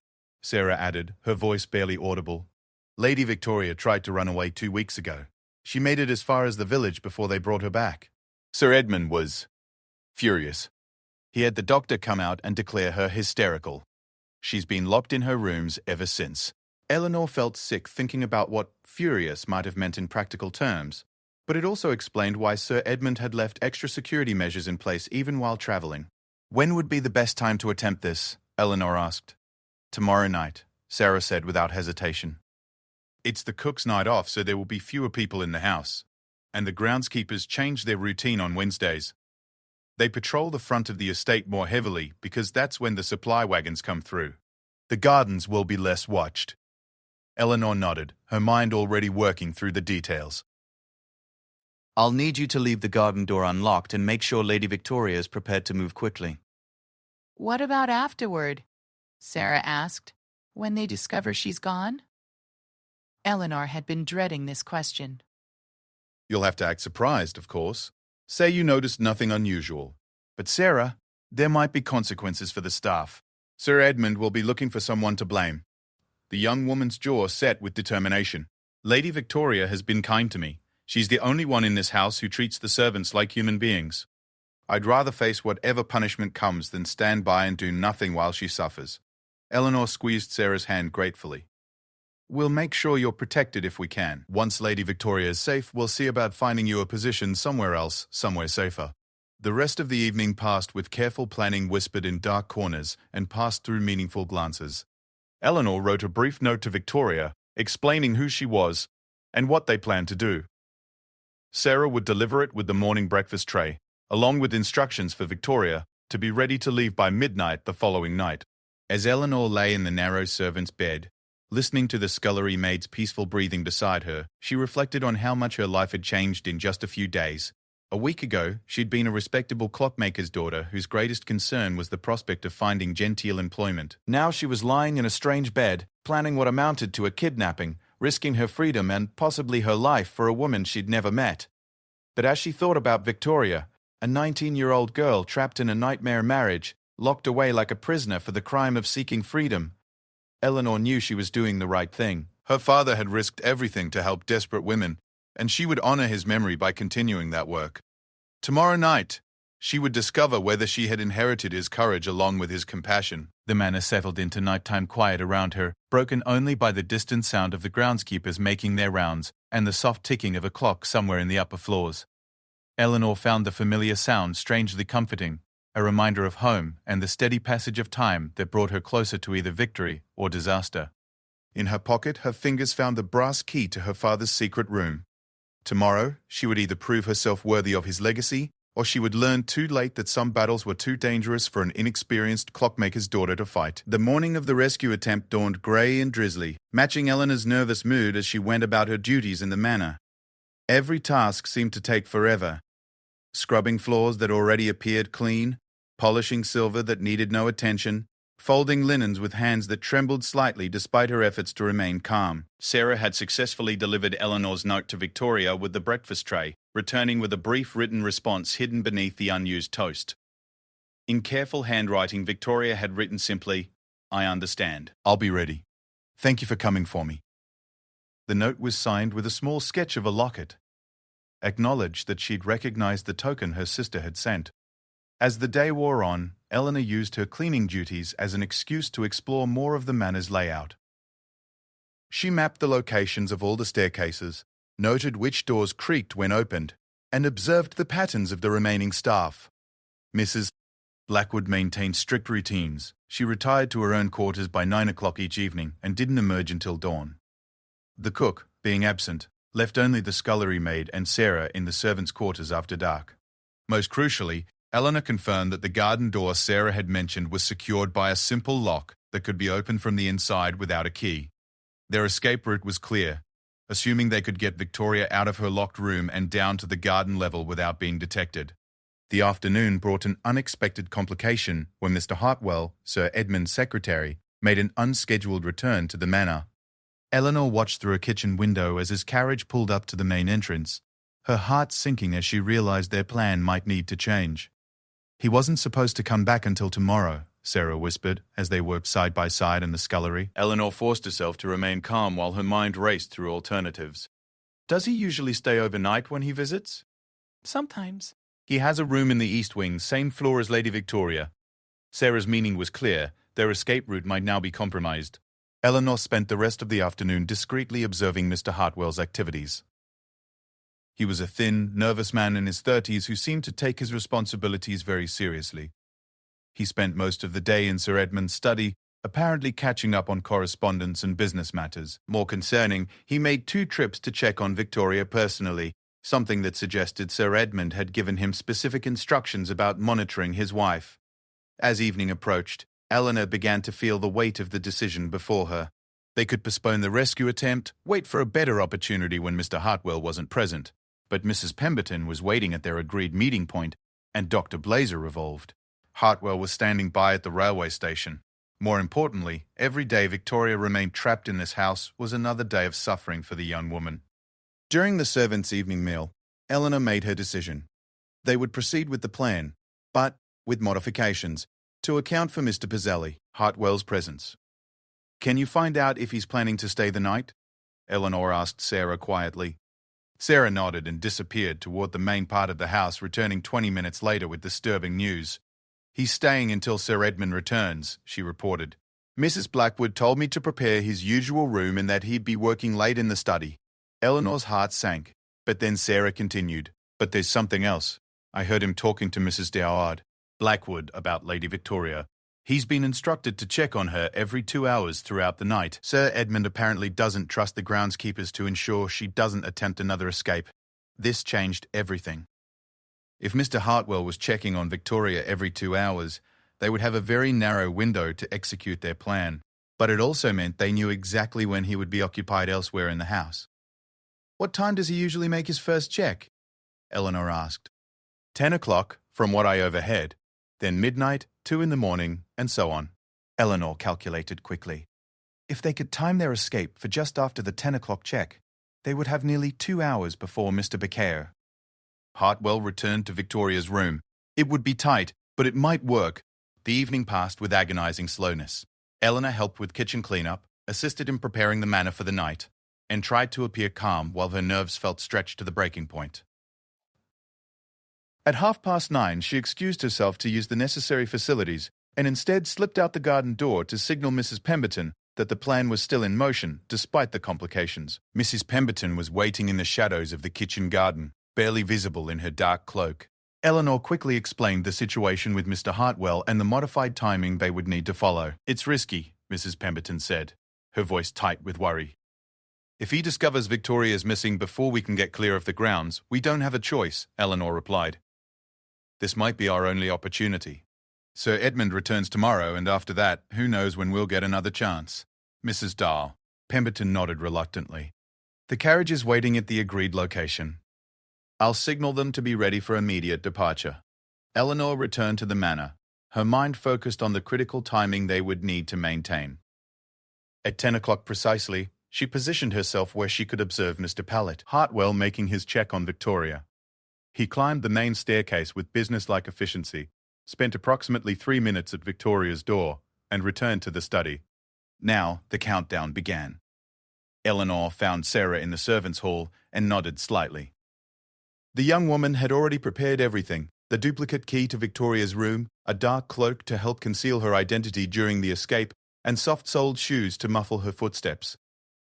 Sarah added, her voice barely audible. "Lady Victoria tried to run away 2 weeks ago. She made it as far as the village before they brought her back. Sir Edmund was furious. He had the doctor come out and declare her hysterical. She's been locked in her rooms ever since. Eleanor felt sick thinking about what furious might have meant in practical terms, but it also explained why Sir Edmund had left extra security measures in place even while traveling. When would be the best time to attempt this? Eleanor asked. Tomorrow night, Sarah said without hesitation. It's the cook's night off, so there will be fewer people in the house, and the groundskeepers change their routine on Wednesdays. They patrol the front of the estate more heavily because that's when the supply wagons come through. The gardens will be less watched. Eleanor nodded, her mind already working through the details. I'll need you to leave the garden door unlocked and make sure Lady Victoria is prepared to move quickly. What about afterward? Sarah asked, when they discover she's gone. Eleanor had been dreading this question. You'll have to act surprised, of course. Say you noticed nothing unusual. But Sarah, there might be consequences for the staff. Sir Edmund will be looking for someone to blame. The young woman's jaw set with determination. Lady Victoria has been kind to me. She's the only one in this house who treats the servants like human beings. I'd rather face whatever punishment comes than stand by and do nothing while she suffers. Eleanor squeezed Sarah's hand gratefully. We'll make sure you're protected if we can. Once Lady Victoria is safe, we'll see about finding you a position somewhere else, somewhere safer. The rest of the evening passed with careful planning whispered in dark corners and passed through meaningful glances. Eleanor wrote a brief note to Victoria, explaining who she was and what they planned to do. Sarah would deliver it with the morning breakfast tray, along with instructions for Victoria to be ready to leave by midnight the following night. As Eleanor lay in the narrow servant's bed, listening to the scullery maid's peaceful breathing beside her, she reflected on how much her life had changed in just a few days. A week ago, she'd been a respectable clockmaker's daughter whose greatest concern was the prospect of finding genteel employment. Now she was lying in a strange bed, planning what amounted to a kidnapping, risking her freedom and possibly her life for a woman she'd never met. But as she thought about Victoria, a 19-year-old girl trapped in a nightmare marriage, locked away like a prisoner for the crime of seeking freedom, Eleanor knew she was doing the right thing. Her father had risked everything to help desperate women, and she would honor his memory by continuing that work. Tomorrow night, she would discover whether she had inherited his courage along with his compassion. The manor settled into nighttime quiet around her, broken only by the distant sound of the groundskeepers making their rounds and the soft ticking of a clock somewhere in the upper floors. Eleanor found the familiar sound strangely comforting, a reminder of home and the steady passage of time that brought her closer to either victory or disaster. In her pocket, her fingers found the brass key to her father's secret room. Tomorrow, she would either prove herself worthy of his legacy, or she would learn too late that some battles were too dangerous for an inexperienced clockmaker's daughter to fight. The morning of the rescue attempt dawned grey and drizzly, matching Eleanor's nervous mood as she went about her duties in the manor. Every task seemed to take forever. Scrubbing floors that already appeared clean, polishing silver that needed no attention, folding linens with hands that trembled slightly despite her efforts to remain calm. Sarah had successfully delivered Eleanor's note to Victoria with the breakfast tray, returning with a brief written response hidden beneath the unused toast. In careful handwriting, Victoria had written simply, "I understand. I'll be ready. Thank you for coming for me." The note was signed with a small sketch of a locket. Acknowledged that she'd recognized the token her sister had sent. As the day wore on, Eleanor used her cleaning duties as an excuse to explore more of the manor's layout. She mapped the locations of all the staircases, noted which doors creaked when opened, and observed the patterns of the remaining staff. Mrs. Blackwood maintained strict routines. She retired to her own quarters by 9 o'clock each evening and didn't emerge until dawn. The cook, being absent, left only the scullery maid and Sarah in the servants' quarters after dark. Most crucially, Eleanor confirmed that the garden door Sarah had mentioned was secured by a simple lock that could be opened from the inside without a key. Their escape route was clear, assuming they could get Victoria out of her locked room and down to the garden level without being detected. The afternoon brought an unexpected complication when Mr. Hartwell, Sir Edmund's secretary, made an unscheduled return to the manor. Eleanor watched through a kitchen window as his carriage pulled up to the main entrance, her heart sinking as she realized their plan might need to change. "He wasn't supposed to come back until tomorrow," Sarah whispered as they worked side by side in the scullery. Eleanor forced herself to remain calm while her mind raced through alternatives. Does he usually stay overnight when he visits? Sometimes. He has a room in the East Wing, same floor as Lady Victoria. Sarah's meaning was clear. Their escape route might now be compromised. Eleanor spent the rest of the afternoon discreetly observing Mr. Hartwell's activities. He was a thin, nervous man in his 30s who seemed to take his responsibilities very seriously. He spent most of the day in Sir Edmund's study, apparently catching up on correspondence and business matters. More concerning, he made 2 trips to check on Victoria personally, something that suggested Sir Edmund had given him specific instructions about monitoring his wife. As evening approached, Eleanor began to feel the weight of the decision before her. They could postpone the rescue attempt, wait for a better opportunity when Mr. Hartwell wasn't present. But Mrs. Pemberton was waiting at their agreed meeting point, and Dr. Blazer revolved. Hartwell was standing by at the railway station. More importantly, every day Victoria remained trapped in this house was another day of suffering for the young woman. During the servants' evening meal, Eleanor made her decision. They would proceed with the plan, but with modifications, to account for Mr. Pizzelli, Hartwell's presence. "Can you find out if he's planning to stay the night?" Eleanor asked Sarah quietly. Sarah nodded and disappeared toward the main part of the house, returning 20 minutes later with disturbing news. "He's staying until Sir Edmund returns," she reported. "Mrs. Blackwood told me to prepare his usual room and that he'd be working late in the study." Eleanor's heart sank, but then Sarah continued. "But there's something else. I heard him talking to Mrs. Doward, Blackwood, about Lady Victoria. He's been instructed to check on her every 2 hours throughout the night. Sir Edmund apparently doesn't trust the groundskeepers to ensure she doesn't attempt another escape. This changed everything. If Mr. Hartwell was checking on Victoria every 2 hours, they would have a very narrow window to execute their plan. But it also meant they knew exactly when he would be occupied elsewhere in the house. "What time does he usually make his first check?" Eleanor asked. 10 o'clock, from what I overheard. Then midnight, 2 in the morning, and so on. Eleanor calculated quickly. If they could time their escape for just after the 10 o'clock check, they would have nearly 2 hours before Mr. Becaire. Hartwell returned to Victoria's room. It would be tight, but it might work. The evening passed with agonizing slowness. Eleanor helped with kitchen cleanup, assisted in preparing the manor for the night, and tried to appear calm while her nerves felt stretched to the breaking point. At 9:30, she excused herself to use the necessary facilities and instead slipped out the garden door to signal Mrs. Pemberton that the plan was still in motion despite the complications. Mrs. Pemberton was waiting in the shadows of the kitchen garden, barely visible in her dark cloak. Eleanor quickly explained the situation with Mr. Hartwell and the modified timing they would need to follow. "It's risky," Mrs. Pemberton said, her voice tight with worry. "If he discovers Victoria's missing before we can get clear of the grounds, we don't have a choice," Eleanor replied. "This might be our only opportunity. Sir Edmund returns tomorrow, and after that, who knows when we'll get another chance." "Mrs. Dahl." Pemberton nodded reluctantly. "The carriage is waiting at the agreed location. I'll signal them to be ready for immediate departure." Eleanor returned to the manor, her mind focused on the critical timing they would need to maintain. At 10 o'clock precisely, she positioned herself where she could observe Mr. Pallet Hartwell making his check on Victoria. He climbed the main staircase with businesslike efficiency, spent approximately 3 minutes at Victoria's door, and returned to the study. Now the countdown began. Eleanor found Sarah in the servants' hall and nodded slightly. The young woman had already prepared everything: the duplicate key to Victoria's room, a dark cloak to help conceal her identity during the escape, and soft-soled shoes to muffle her footsteps.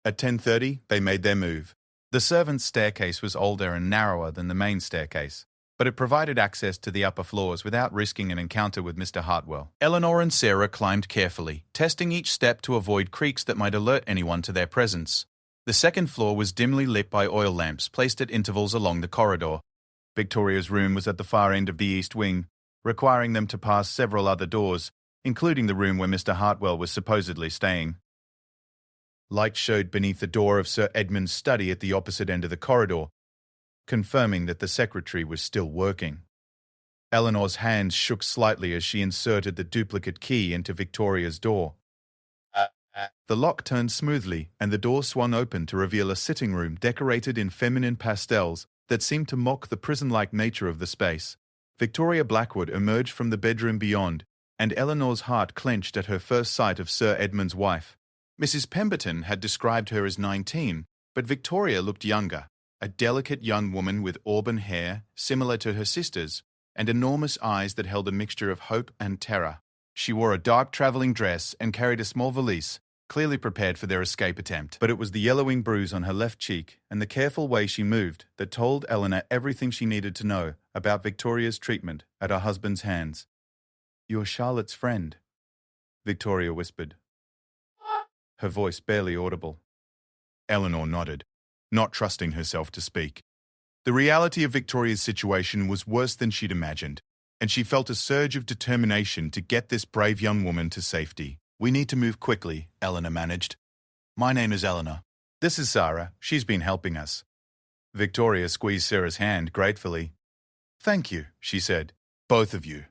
At 10:30, they made their move. The servants' staircase was older and narrower than the main staircase, but it provided access to the upper floors without risking an encounter with Mr. Hartwell. Eleanor and Sarah climbed carefully, testing each step to avoid creaks that might alert anyone to their presence. The second floor was dimly lit by oil lamps placed at intervals along the corridor. Victoria's room was at the far end of the east wing, requiring them to pass several other doors, including the room where Mr. Hartwell was supposedly staying. Light showed beneath the door of Sir Edmund's study at the opposite end of the corridor, confirming that the secretary was still working. Eleanor's hands shook slightly as she inserted the duplicate key into Victoria's door. The lock turned smoothly, and the door swung open to reveal a sitting room decorated in feminine pastels that seemed to mock the prison-like nature of the space. Victoria Blackwood emerged from the bedroom beyond, and Eleanor's heart clenched at her first sight of Sir Edmund's wife. Mrs. Pemberton had described her as 19, but Victoria looked younger, a delicate young woman with auburn hair, similar to her sister's, and enormous eyes that held a mixture of hope and terror. She wore a dark traveling dress and carried a small valise, clearly prepared for their escape attempt. But it was the yellowing bruise on her left cheek and the careful way she moved that told Eleanor everything she needed to know about Victoria's treatment at her husband's hands. "You're Charlotte's friend," Victoria whispered, her voice barely audible. Eleanor nodded, not trusting herself to speak. The reality of Victoria's situation was worse than she'd imagined, and she felt a surge of determination to get this brave young woman to safety. "We need to move quickly," Eleanor managed. "My name is Eleanor. This is Sarah. She's been helping us." Victoria squeezed Sarah's hand gratefully. "Thank you," she said. "Both of you.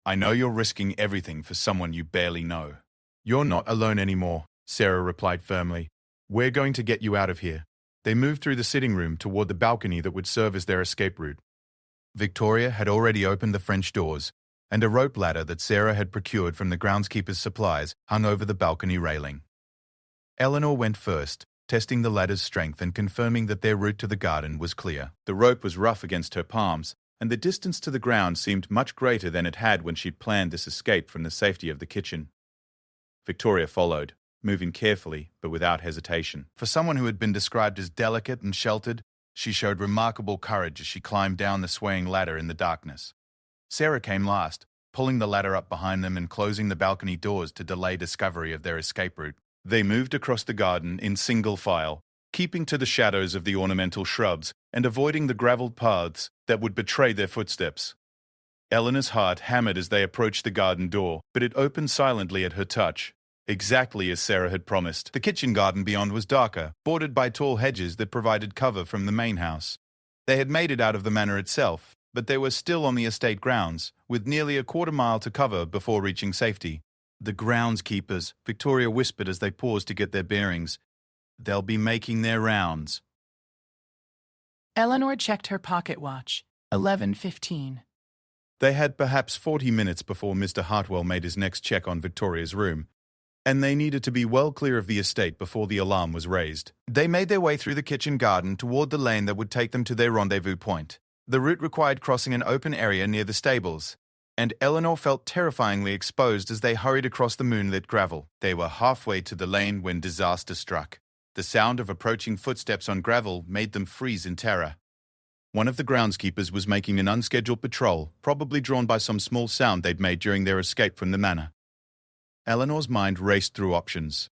I know you're risking everything for someone you barely know." "You're not alone anymore," Sarah replied firmly. "We're going to get you out of here." They moved through the sitting room toward the balcony that would serve as their escape route. Victoria had already opened the French doors, and a rope ladder that Sarah had procured from the groundskeeper's supplies hung over the balcony railing. Eleanor went first, testing the ladder's strength and confirming that their route to the garden was clear. The rope was rough against her palms, and the distance to the ground seemed much greater than it had when she'd planned this escape from the safety of the kitchen. Victoria followed, moving carefully but without hesitation. For someone who had been described as delicate and sheltered, she showed remarkable courage as she climbed down the swaying ladder in the darkness. Sarah came last, pulling the ladder up behind them and closing the balcony doors to delay discovery of their escape route. They moved across the garden in single file, keeping to the shadows of the ornamental shrubs and avoiding the gravelled paths that would betray their footsteps. Eleanor's heart hammered as they approached the garden door, but it opened silently at her touch. Exactly as Sarah had promised. The kitchen garden beyond was darker, bordered by tall hedges that provided cover from the main house. They had made it out of the manor itself, but they were still on the estate grounds, with nearly a quarter-mile to cover before reaching safety. "The groundskeepers," Victoria whispered as they paused to get their bearings. "They'll be making their rounds." Eleanor checked her pocket watch. 11:15. They had perhaps 40 minutes before Mr. Hartwell made his next check on Victoria's room, and they needed to be well clear of the estate before the alarm was raised. They made their way through the kitchen garden toward the lane that would take them to their rendezvous point. The route required crossing an open area near the stables, and Eleanor felt terrifyingly exposed as they hurried across the moonlit gravel. They were halfway to the lane when disaster struck. The sound of approaching footsteps on gravel made them freeze in terror. One of the groundskeepers was making an unscheduled patrol, probably drawn by some small sound they'd made during their escape from the manor. Eleanor's mind raced through options.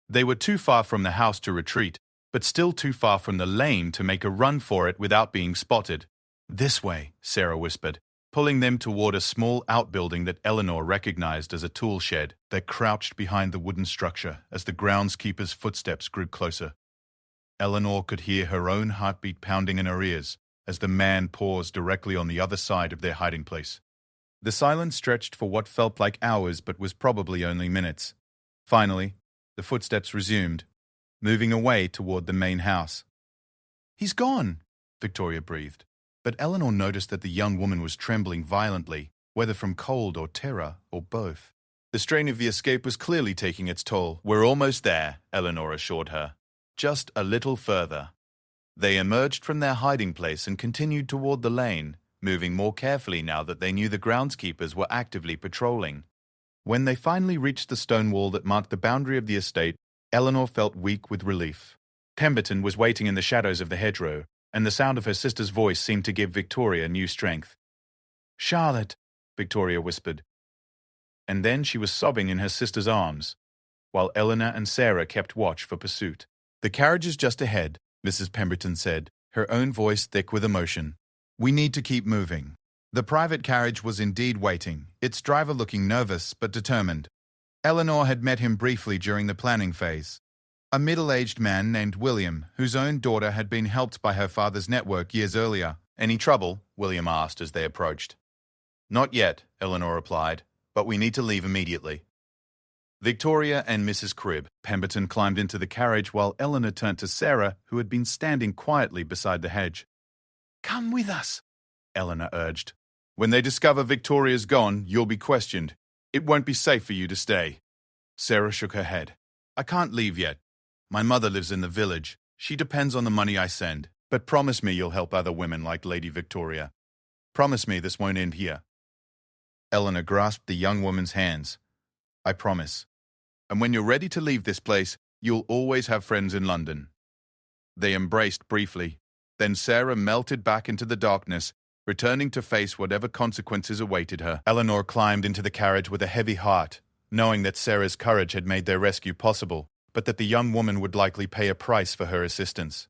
They were too far from the house to retreat, but still too far from the lane to make a run for it without being spotted. "This way," Sarah whispered, pulling them toward a small outbuilding that Eleanor recognized as a tool shed that crouched behind the wooden structure as the groundskeeper's footsteps grew closer. Eleanor could hear her own heartbeat pounding in her ears as the man paused directly on the other side of their hiding place. The silence stretched for what felt like hours but was probably only minutes. Finally, the footsteps resumed, moving away toward the main house. "He's gone," Victoria breathed. But Eleanor noticed that the young woman was trembling violently, whether from cold or terror or both. The strain of the escape was clearly taking its toll. "We're almost there," Eleanor assured her. "Just a little further." They emerged from their hiding place and continued toward the lane, moving more carefully now that they knew the groundskeepers were actively patrolling. When they finally reached the stone wall that marked the boundary of the estate, Eleanor felt weak with relief. Pemberton was waiting in the shadows of the hedgerow, and the sound of her sister's voice seemed to give Victoria new strength. "Charlotte," Victoria whispered. And then she was sobbing in her sister's arms, while Eleanor and Sarah kept watch for pursuit. "The carriage is just ahead," Mrs. Pemberton said, her own voice thick with emotion. "We need to keep moving." The private carriage was indeed waiting, its driver looking nervous but determined. Eleanor had met him briefly during the planning phase. A middle-aged man named William, whose own daughter had been helped by her father's network years earlier. "Any trouble?" William asked as they approached. "Not yet," Eleanor replied, "but we need to leave immediately." Victoria and Mrs. Cribb, Pemberton climbed into the carriage while Eleanor turned to Sarah, who had been standing quietly beside the hedge. "Come with us," Eleanor urged. "When they discover Victoria's gone, you'll be questioned. It won't be safe for you to stay." Sarah shook her head. "I can't leave yet. My mother lives in the village. She depends on the money I send. But promise me you'll help other women like Lady Victoria. Promise me this won't end here. Eleanor grasped the young woman's hands. I promise. And when you're ready to leave this place, you'll always have friends in London. They embraced briefly. Then Sarah melted back into the darkness, returning to face whatever consequences awaited her. Eleanor climbed into the carriage with a heavy heart, knowing that Sarah's courage had made their rescue possible, but that the young woman would likely pay a price for her assistance.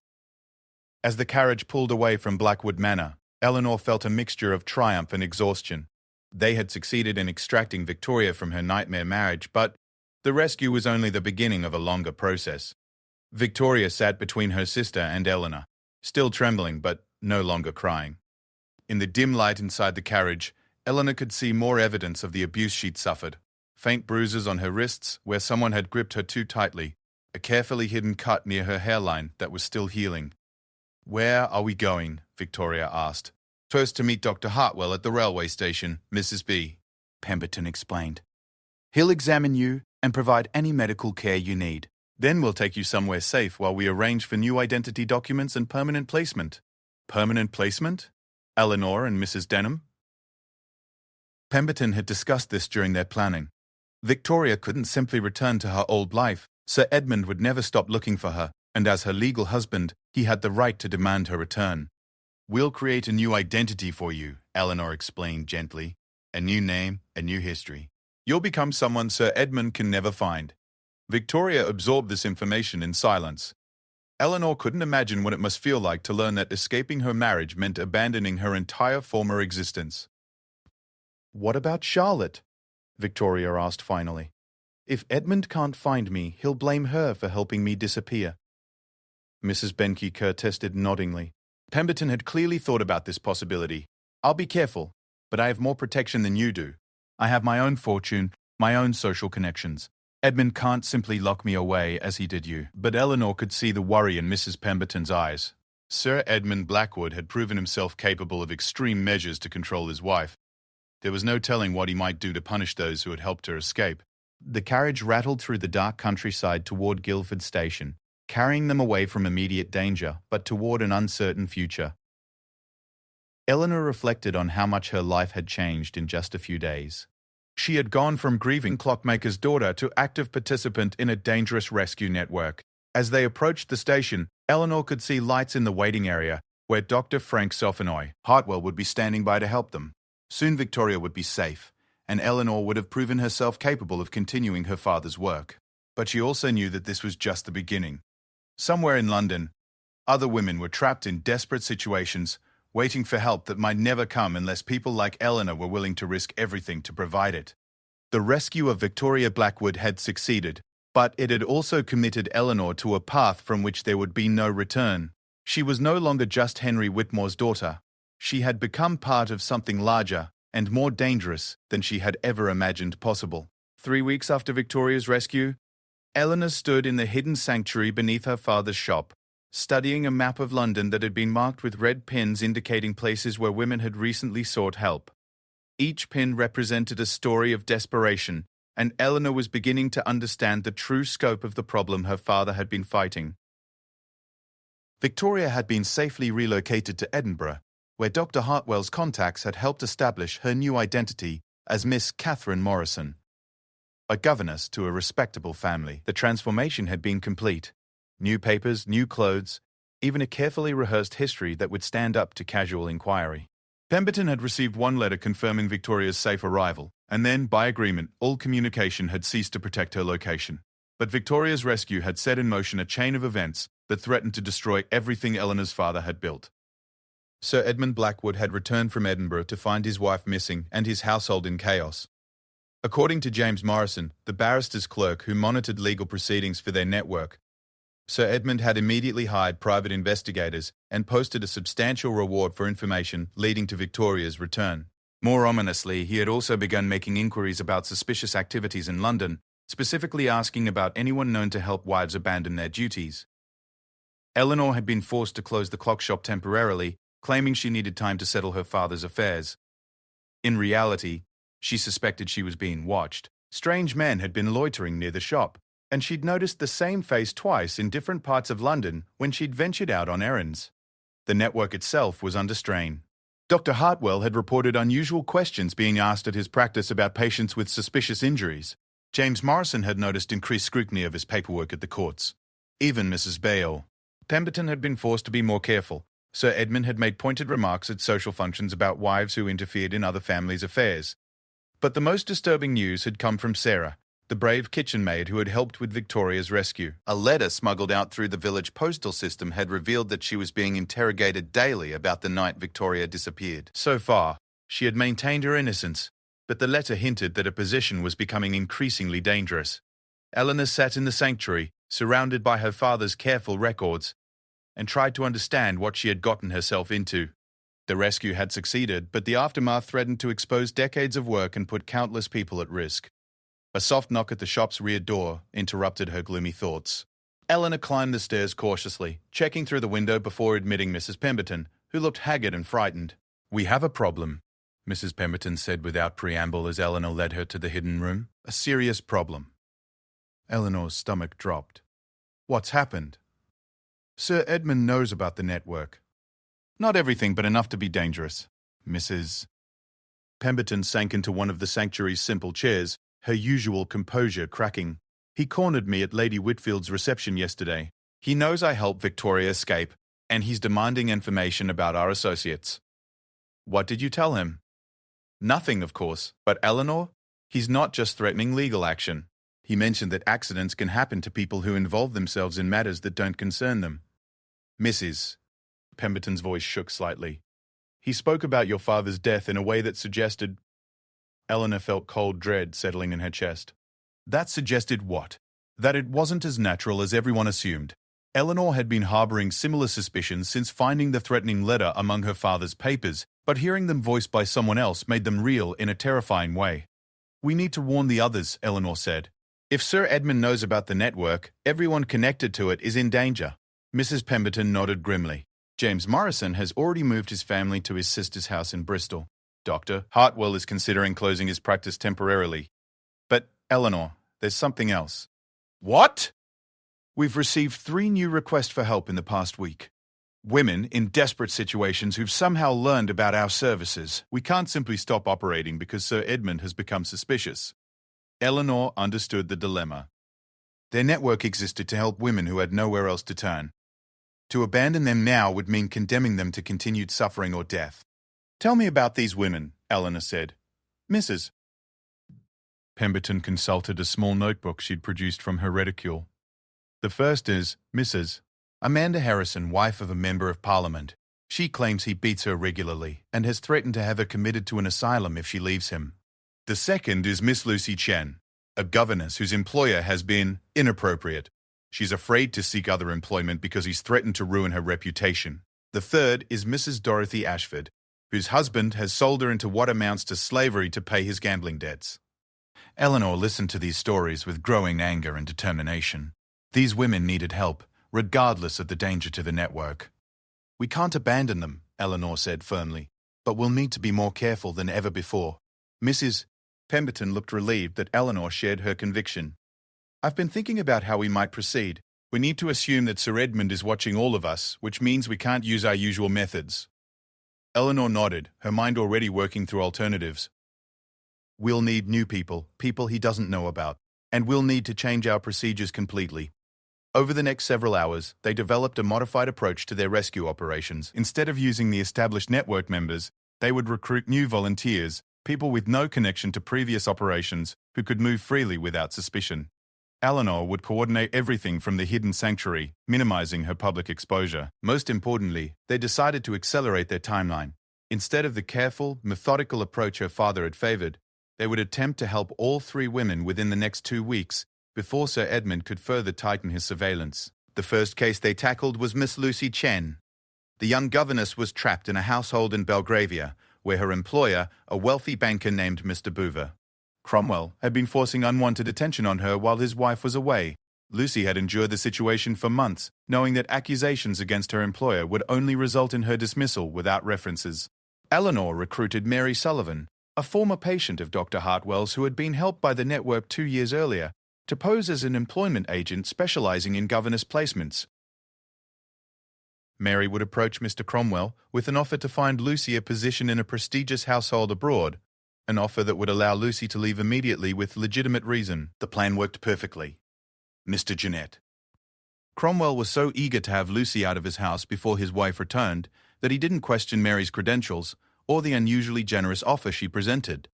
As the carriage pulled away from Blackwood Manor, Eleanor felt a mixture of triumph and exhaustion. They had succeeded in extracting Victoria from her nightmare marriage, but the rescue was only the beginning of a longer process. Victoria sat between her sister and Eleanor, still trembling but no longer crying. In the dim light inside the carriage, Eleanor could see more evidence of the abuse she'd suffered. Faint bruises on her wrists where someone had gripped her too tightly, a carefully hidden cut near her hairline that was still healing. Where are we going? Victoria asked. First to meet Dr. Hartwell at the railway station, Mrs. B. Pemberton explained. He'll examine you and provide any medical care you need. Then we'll take you somewhere safe while we arrange for new identity documents and permanent placement. Permanent placement? Eleanor and Mrs. Denham? Pemberton had discussed this during their planning. Victoria couldn't simply return to her old life. Sir Edmund would never stop looking for her, and as her legal husband, he had the right to demand her return. We'll create a new identity for you, Eleanor explained gently. A new name, a new history. You'll become someone Sir Edmund can never find. Victoria absorbed this information in silence. Eleanor couldn't imagine what it must feel like to learn that escaping her marriage meant abandoning her entire former existence. What about Charlotte? Victoria asked finally. If Edmund can't find me, he'll blame her for helping me disappear. Mrs. Benke courtesed noddingly. Pemberton had clearly thought about this possibility. I'll be careful, but I have more protection than you do. I have my own fortune, my own social connections. Edmund can't simply lock me away as he did you. But Eleanor could see the worry in Mrs. Pemberton's eyes. Sir Edmund Blackwood had proven himself capable of extreme measures to control his wife. There was no telling what he might do to punish those who had helped her escape. The carriage rattled through the dark countryside toward Guildford Station, carrying them away from immediate danger, but toward an uncertain future. Eleanor reflected on how much her life had changed in just a few days. She had gone from grieving clockmaker's daughter to active participant in a dangerous rescue network. As they approached the station, Eleanor could see lights in the waiting area, where Dr. Frank Sophenoy, Hartwell, would be standing by to help them. Soon Victoria would be safe, and Eleanor would have proven herself capable of continuing her father's work. But she also knew that this was just the beginning. Somewhere in London, other women were trapped in desperate situations, waiting for help that might never come unless people like Eleanor were willing to risk everything to provide it. The rescue of Victoria Blackwood had succeeded, but it had also committed Eleanor to a path from which there would be no return. She was no longer just Henry Whitmore's daughter. She had become part of something larger and more dangerous than she had ever imagined possible. 3 weeks after Victoria's rescue, Eleanor stood in the hidden sanctuary beneath her father's shop, studying a map of London that had been marked with red pins indicating places where women had recently sought help. Each pin represented a story of desperation, and Eleanor was beginning to understand the true scope of the problem her father had been fighting. Victoria had been safely relocated to Edinburgh, where Dr. Hartwell's contacts had helped establish her new identity as Miss Catherine Morrison. A governess to a respectable family, the transformation had been complete. New papers, new clothes, even a carefully rehearsed history that would stand up to casual inquiry. Pemberton had received one letter confirming Victoria's safe arrival, and then, by agreement, all communication had ceased to protect her location. But Victoria's rescue had set in motion a chain of events that threatened to destroy everything Eleanor's father had built. Sir Edmund Blackwood had returned from Edinburgh to find his wife missing and his household in chaos. According to James Morrison, the barrister's clerk who monitored legal proceedings for their network, Sir Edmund had immediately hired private investigators and posted a substantial reward for information leading to Victoria's return. More ominously, he had also begun making inquiries about suspicious activities in London, specifically asking about anyone known to help wives abandon their duties. Eleanor had been forced to close the clock shop temporarily, claiming she needed time to settle her father's affairs. In reality, she suspected she was being watched. Strange men had been loitering near the shop, and she'd noticed the same face twice in different parts of London when she'd ventured out on errands. The network itself was under strain. Dr. Hartwell had reported unusual questions being asked at his practice about patients with suspicious injuries. James Morrison had noticed increased scrutiny of his paperwork at the courts. Even Mrs. Bale. Pemberton had been forced to be more careful. Sir Edmund had made pointed remarks at social functions about wives who interfered in other families' affairs. But the most disturbing news had come from Sarah, the brave kitchen maid who had helped with Victoria's rescue. A letter smuggled out through the village postal system had revealed that she was being interrogated daily about the night Victoria disappeared. So far, she had maintained her innocence, but the letter hinted that her position was becoming increasingly dangerous. Eleanor sat in the sanctuary, surrounded by her father's careful records, and tried to understand what she had gotten herself into. The rescue had succeeded, but the aftermath threatened to expose decades of work and put countless people at risk. A soft knock at the shop's rear door interrupted her gloomy thoughts. Eleanor climbed the stairs cautiously, checking through the window before admitting Mrs. Pemberton, who looked haggard and frightened. "We have a problem," Mrs. Pemberton said without preamble as Eleanor led her to the hidden room. "A serious problem." Eleanor's stomach dropped. "What's happened?" "Sir Edmund knows about the network. Not everything, but enough to be dangerous." Mrs. Pemberton sank into one of the sanctuary's simple chairs, her usual composure cracking. "He cornered me at Lady Whitfield's reception yesterday. He knows I helped Victoria escape, and he's demanding information about our associates." "What did you tell him?" "Nothing, of course. But Eleanor? He's not just threatening legal action. He mentioned that accidents can happen to people who involve themselves in matters that don't concern them." "Mrs." Pemberton's voice shook slightly. "He spoke about your father's death in a way that suggested—" Eleanor felt cold dread settling in her chest. "That suggested what?" "That it wasn't as natural as everyone assumed." Eleanor had been harboring similar suspicions since finding the threatening letter among her father's papers, but hearing them voiced by someone else made them real in a terrifying way. "We need to warn the others," Eleanor said. "If Sir Edmund knows about the network, everyone connected to it is in danger." Mrs. Pemberton nodded grimly. "James Morrison has already moved his family to his sister's house in Bristol. Dr. Hartwell is considering closing his practice temporarily. But, Eleanor, there's something else." "What?" "We've received 3 new requests for help in the past week. Women in desperate situations who've somehow learned about our services. We can't simply stop operating because Sir Edmund has become suspicious." Eleanor understood the dilemma. Their network existed to help women who had nowhere else to turn. To abandon them now would mean condemning them to continued suffering or death. "Tell me about these women," Eleanor said. "Mrs." Pemberton consulted a small notebook she'd produced from her reticule. "The first is Mrs. Amanda Harrison, wife of a member of Parliament. She claims he beats her regularly and has threatened to have her committed to an asylum if she leaves him. The second is Miss Lucy Chen, a governess whose employer has been inappropriate. She's afraid to seek other employment because he's threatened to ruin her reputation. The third is Mrs. Dorothy Ashford, whose husband has sold her into what amounts to slavery to pay his gambling debts." Eleanor listened to these stories with growing anger and determination. These women needed help, regardless of the danger to the network. "We can't abandon them," Eleanor said firmly, "but we'll need to be more careful than ever before." Mrs. Pemberton looked relieved that Eleanor shared her conviction. "I've been thinking about how we might proceed. We need to assume that Sir Edmund is watching all of us, which means we can't use our usual methods." Eleanor nodded, her mind already working through alternatives. "We'll need new people, people he doesn't know about, and we'll need to change our procedures completely." Over the next several hours, they developed a modified approach to their rescue operations. Instead of using the established network members, they would recruit new volunteers, people with no connection to previous operations, who could move freely without suspicion. Eleanor would coordinate everything from the hidden sanctuary, minimizing her public exposure. Most importantly, they decided to accelerate their timeline. Instead of the careful, methodical approach her father had favored, they would attempt to help all 3 women within the next 2 weeks, before Sir Edmund could further tighten his surveillance. The first case they tackled was Miss Lucy Chen. The young governess was trapped in a household in Belgravia, where her employer, a wealthy banker named Mr. Boover, Cromwell, had been forcing unwanted attention on her while his wife was away. Lucy had endured the situation for months, knowing that accusations against her employer would only result in her dismissal without references. Eleanor recruited Mary Sullivan, a former patient of Dr. Hartwell's who had been helped by the network 2 years earlier, to pose as an employment agent specializing in governess placements. Mary would approach Mr. Cromwell with an offer to find Lucy a position in a prestigious household abroad, an offer that would allow Lucy to leave immediately with legitimate reason. The plan worked perfectly. Mr. Jeanette. Cromwell was so eager to have Lucy out of his house before his wife returned that he didn't question Mary's credentials or the unusually generous offer she presented.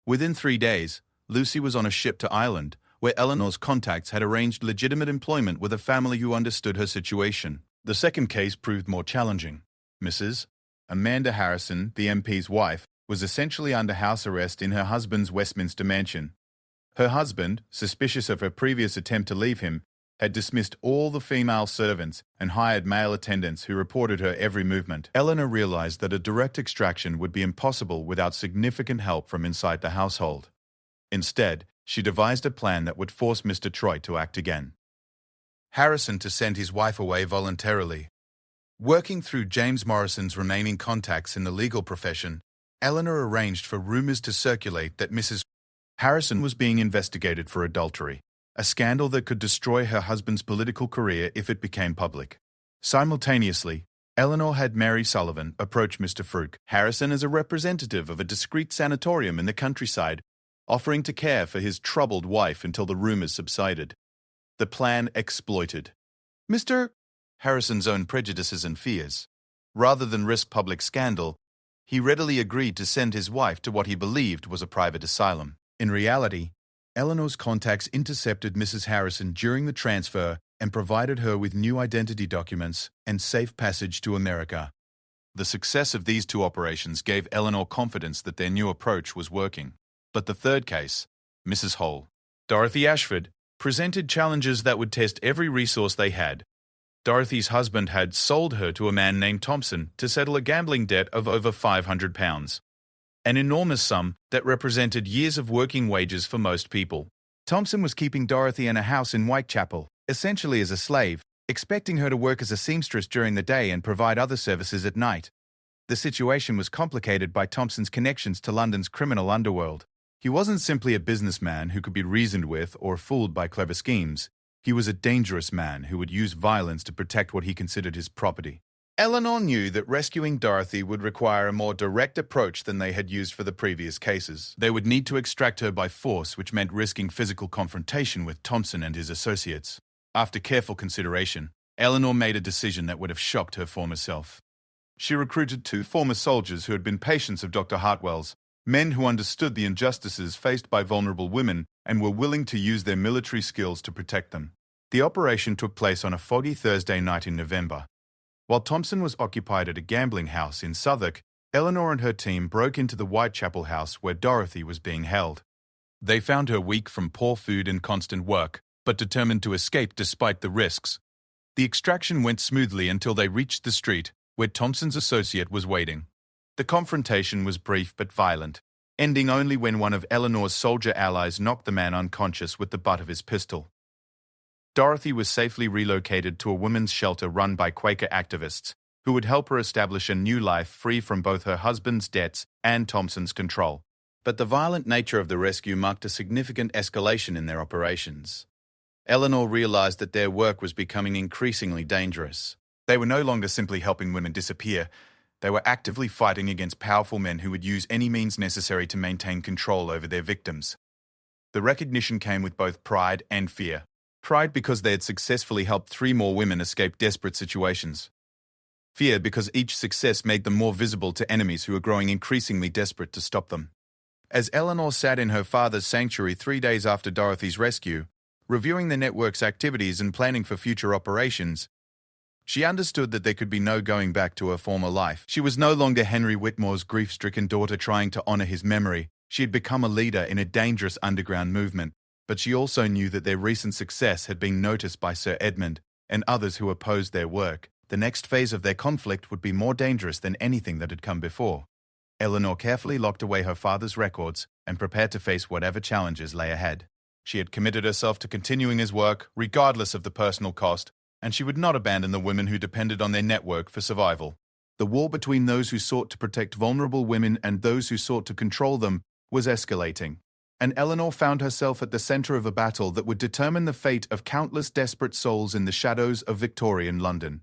Within 3 days, Lucy was on a ship to Ireland, where Eleanor's contacts had arranged legitimate employment with a family who understood her situation. The second case proved more challenging. Mrs. Amanda Harrison, the MP's wife, was essentially under house arrest in her husband's Westminster mansion. Her husband, suspicious of her previous attempt to leave him, had dismissed all the female servants and hired male attendants who reported her every movement. Eleanor realized that a direct extraction would be impossible without significant help from inside the household. Instead, she devised a plan that would force Mr. Troy to act again. Harrison to send his wife away voluntarily. Working through James Morrison's remaining contacts in the legal profession, Eleanor arranged for rumors to circulate that Mrs. Harrison was being investigated for adultery, a scandal that could destroy her husband's political career if it became public. Simultaneously, Eleanor had Mary Sullivan approach Mr. Fruke Harrison as a representative of a discreet sanatorium in the countryside, offering to care for his troubled wife until the rumors subsided. The plan exploited Mr. Harrison's own prejudices and fears. Rather than risk public scandal, he readily agreed to send his wife to what he believed was a private asylum. In reality, Eleanor's contacts intercepted Mrs. Harrison during the transfer and provided her with new identity documents and safe passage to America. The success of these two operations gave Eleanor confidence that their new approach was working. But the third case, Mrs. Hole, Dorothy Ashford, presented challenges that would test every resource they had. Dorothy's husband had sold her to a man named Thompson to settle a gambling debt of over £500, an enormous sum that represented years of working wages for most people. Thompson was keeping Dorothy in a house in Whitechapel, essentially as a slave, expecting her to work as a seamstress during the day and provide other services at night. The situation was complicated by Thompson's connections to London's criminal underworld. He wasn't simply a businessman who could be reasoned with or fooled by clever schemes. He was a dangerous man who would use violence to protect what he considered his property. Eleanor knew that rescuing Dorothy would require a more direct approach than they had used for the previous cases. They would need to extract her by force, which meant risking physical confrontation with Thompson and his associates. After careful consideration, Eleanor made a decision that would have shocked her former self. She recruited 2 former soldiers who had been patients of Dr. Hartwell's, men who understood the injustices faced by vulnerable women and were willing to use their military skills to protect them. The operation took place on a foggy Thursday night in November. While Thompson was occupied at a gambling house in Southwark, Eleanor and her team broke into the Whitechapel house where Dorothy was being held. They found her weak from poor food and constant work, but determined to escape despite the risks. The extraction went smoothly until they reached the street, where Thompson's associate was waiting. The confrontation was brief but violent, ending only when one of Eleanor's soldier allies knocked the man unconscious with the butt of his pistol. Dorothy was safely relocated to a women's shelter run by Quaker activists, who would help her establish a new life free from both her husband's debts and Thompson's control. But the violent nature of the rescue marked a significant escalation in their operations. Eleanor realized that their work was becoming increasingly dangerous. They were no longer simply helping women disappear. They were actively fighting against powerful men who would use any means necessary to maintain control over their victims. The recognition came with both pride and fear. Pride because they had successfully helped 3 more women escape desperate situations. Fear because each success made them more visible to enemies who were growing increasingly desperate to stop them. As Eleanor sat in her father's sanctuary 3 days after Dorothy's rescue, reviewing the network's activities and planning for future operations, she understood that there could be no going back to her former life. She was no longer Henry Whitmore's grief-stricken daughter trying to honor his memory. She had become a leader in a dangerous underground movement, but she also knew that their recent success had been noticed by Sir Edmund and others who opposed their work. The next phase of their conflict would be more dangerous than anything that had come before. Eleanor carefully locked away her father's records and prepared to face whatever challenges lay ahead. She had committed herself to continuing his work, regardless of the personal cost, and she would not abandon the women who depended on their network for survival. The war between those who sought to protect vulnerable women and those who sought to control them was escalating, and Eleanor found herself at the center of a battle that would determine the fate of countless desperate souls in the shadows of Victorian London.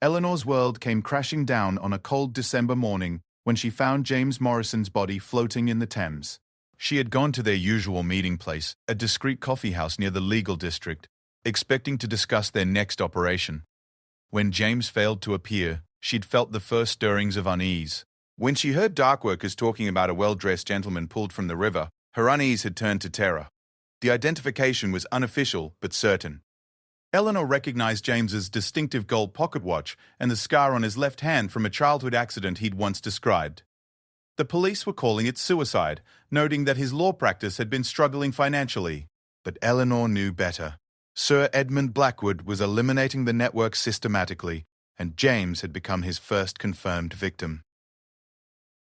Eleanor's world came crashing down on a cold December morning when she found James Morrison's body floating in the Thames. She had gone to their usual meeting place, a discreet coffeehouse near the legal district, expecting to discuss their next operation. When James failed to appear, she'd felt the first stirrings of unease. When she heard dock workers talking about a well-dressed gentleman pulled from the river, her unease had turned to terror. The identification was unofficial but certain. Eleanor recognized James's distinctive gold pocket watch and the scar on his left hand from a childhood accident he'd once described. The police were calling it suicide, noting that his law practice had been struggling financially. But Eleanor knew better. Sir Edmund Blackwood was eliminating the network systematically, and James had become his first confirmed victim.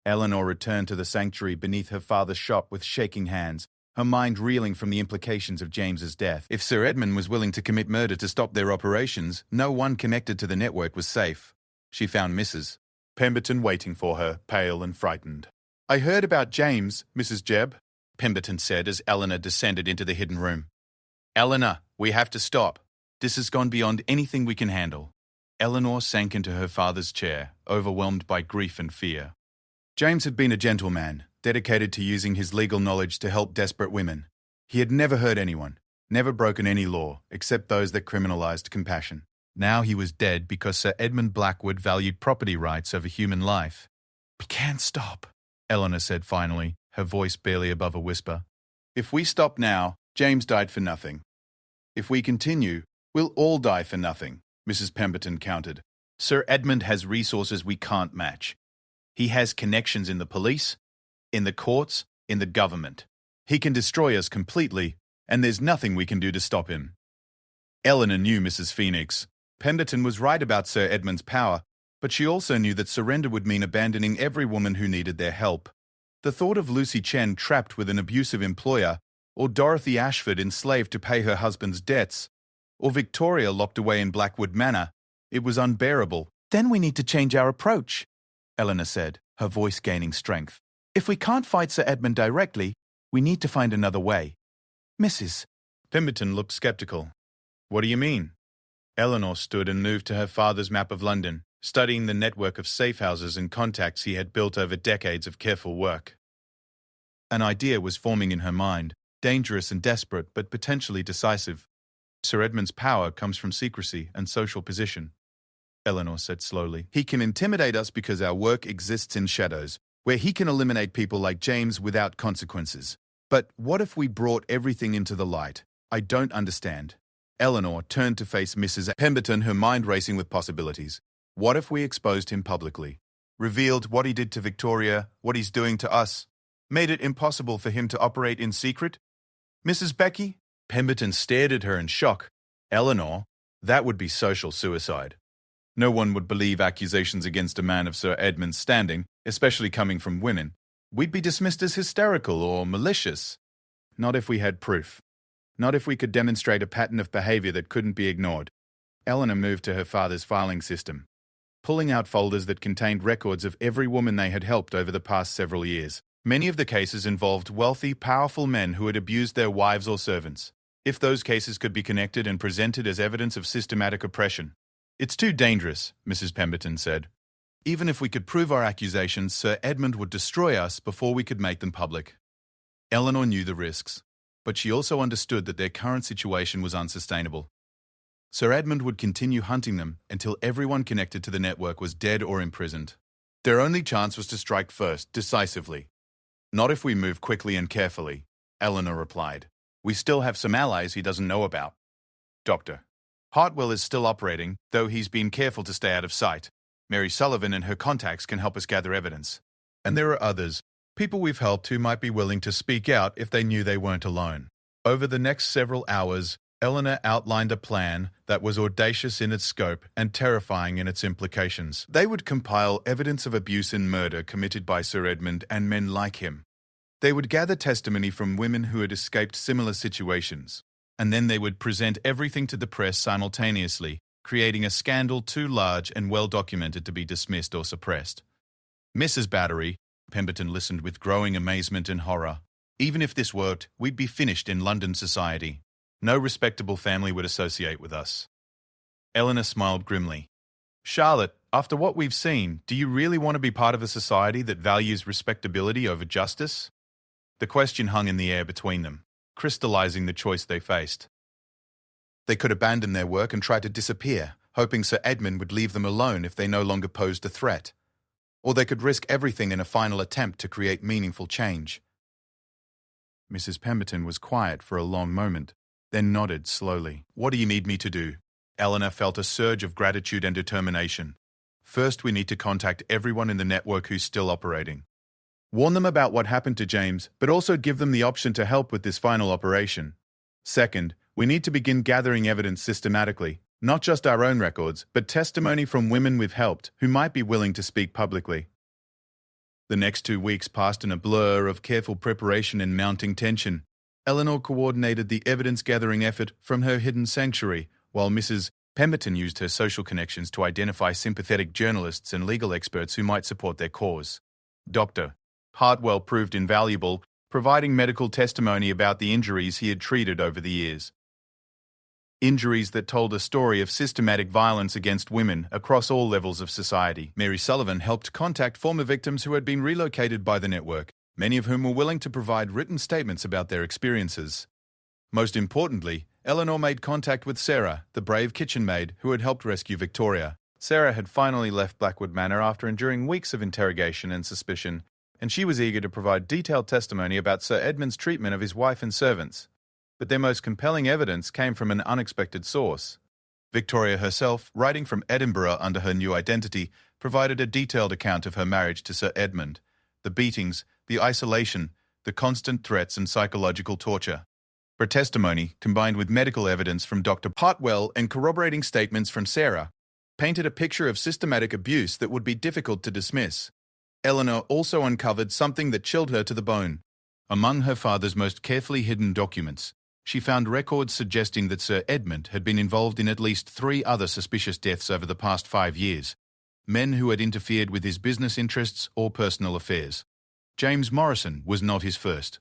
Eleanor returned to the sanctuary beneath her father's shop with shaking hands, her mind reeling from the implications of James's death. If Sir Edmund was willing to commit murder to stop their operations, no one connected to the network was safe. She found Mrs. Pemberton waiting for her, pale and frightened. "I heard about James, Mrs. Jebb," Pemberton said as Eleanor descended into the hidden room. "Eleanor, we have to stop. This has gone beyond anything we can handle." Eleanor sank into her father's chair, overwhelmed by grief and fear. James had been a gentleman, dedicated to using his legal knowledge to help desperate women. He had never hurt anyone, never broken any law, except those that criminalized compassion. Now he was dead because Sir Edmund Blackwood valued property rights over human life. "We can't stop," Eleanor said finally, her voice barely above a whisper. "If we stop now, James died for nothing. If we continue, we'll all die for nothing," Mrs. Pemberton countered. "Sir Edmund has resources we can't match. He has connections in the police, in the courts, in the government. He can destroy us completely, and there's nothing we can do to stop him." Eleanor knew Mrs. Phoenix. Pemberton was right about Sir Edmund's power, but she also knew that surrender would mean abandoning every woman who needed their help. The thought of Lucy Chen trapped with an abusive employer, or Dorothy Ashford enslaved to pay her husband's debts, or Victoria locked away in Blackwood Manor, it was unbearable. "Then we need to change our approach," Eleanor said, her voice gaining strength. "If we can't fight Sir Edmund directly, we need to find another way." "Mrs." Pemberton looked skeptical. "What do you mean?" Eleanor stood and moved to her father's map of London, studying the network of safe houses and contacts he had built over decades of careful work. An idea was forming in her mind, dangerous and desperate but potentially decisive. "Sir Edmund's power comes from secrecy and social position," Eleanor said slowly. "He can intimidate us because our work exists in shadows, where he can eliminate people like James without consequences. But what if we brought everything into the light? I don't understand." Eleanor turned to face Mrs. Pemberton, her mind racing with possibilities. "What if we exposed him publicly? Revealed what he did to Victoria, what he's doing to us? Made it impossible for him to operate in secret?" "Mrs. Becky?" Pemberton stared at her in shock. "Eleanor, that would be social suicide. No one would believe accusations against a man of Sir Edmund's standing, especially coming from women. We'd be dismissed as hysterical or malicious. Not if we had proof. Not if we could demonstrate a pattern of behavior that couldn't be ignored." Eleanor moved to her father's filing system, pulling out folders that contained records of every woman they had helped over the past several years. Many of the cases involved wealthy, powerful men who had abused their wives or servants. If those cases could be connected and presented as evidence of systematic oppression. "It's too dangerous," Mrs. Pemberton said. "Even if we could prove our accusations, Sir Edmund would destroy us before we could make them public." Eleanor knew the risks, but she also understood that their current situation was unsustainable. Sir Edmund would continue hunting them until everyone connected to the network was dead or imprisoned. Their only chance was to strike first, decisively. "Not if we move quickly and carefully," Eleanor replied. "We still have some allies he doesn't know about. Dr. Hartwell is still operating, though he's been careful to stay out of sight. Mary Sullivan and her contacts can help us gather evidence. And there are others, people we've helped who might be willing to speak out if they knew they weren't alone." Over the next several hours, Eleanor outlined a plan that was audacious in its scope and terrifying in its implications. They would compile evidence of abuse and murder committed by Sir Edmund and men like him. They would gather testimony from women who had escaped similar situations, and then they would present everything to the press simultaneously, creating a scandal too large and well-documented to be dismissed or suppressed. "Mrs. Battery," Pemberton listened with growing amazement and horror. "Even if this worked, we'd be finished in London society. No respectable family would associate with us." Eleanor smiled grimly. Charlotte, after what we've seen, do you really want to be part of a society that values respectability over justice? The question hung in the air between them, crystallizing the choice they faced. They could abandon their work and try to disappear, hoping Sir Edmund would leave them alone if they no longer posed a threat. Or they could risk everything in a final attempt to create meaningful change. Mrs. Pemberton was quiet for a long moment, then nodded slowly. What do you need me to do? Eleanor felt a surge of gratitude and determination. First, we need to contact everyone in the network who's still operating. Warn them about what happened to James, but also give them the option to help with this final operation. Second, we need to begin gathering evidence systematically, not just our own records, but testimony from women we've helped who might be willing to speak publicly. The next 2 weeks passed in a blur of careful preparation and mounting tension. Eleanor coordinated the evidence-gathering effort from her hidden sanctuary, while Mrs. Pemberton used her social connections to identify sympathetic journalists and legal experts who might support their cause. Dr. Hartwell proved invaluable, providing medical testimony about the injuries he had treated over the years. Injuries that told a story of systematic violence against women across all levels of society. Mary Sullivan helped contact former victims who had been relocated by the network, many of whom were willing to provide written statements about their experiences. Most importantly, Eleanor made contact with Sarah, the brave kitchen maid who had helped rescue Victoria. Sarah had finally left Blackwood Manor after enduring weeks of interrogation and suspicion, and she was eager to provide detailed testimony about Sir Edmund's treatment of his wife and servants. But their most compelling evidence came from an unexpected source. Victoria herself, writing from Edinburgh under her new identity, provided a detailed account of her marriage to Sir Edmund, the beatings, the isolation, the constant threats and psychological torture. Her testimony, combined with medical evidence from Dr. Hartwell and corroborating statements from Sarah, painted a picture of systematic abuse that would be difficult to dismiss. Eleanor also uncovered something that chilled her to the bone. Among her father's most carefully hidden documents, she found records suggesting that Sir Edmund had been involved in at least 3 other suspicious deaths over the past 5 years, men who had interfered with his business interests or personal affairs. James Morrison was not his first.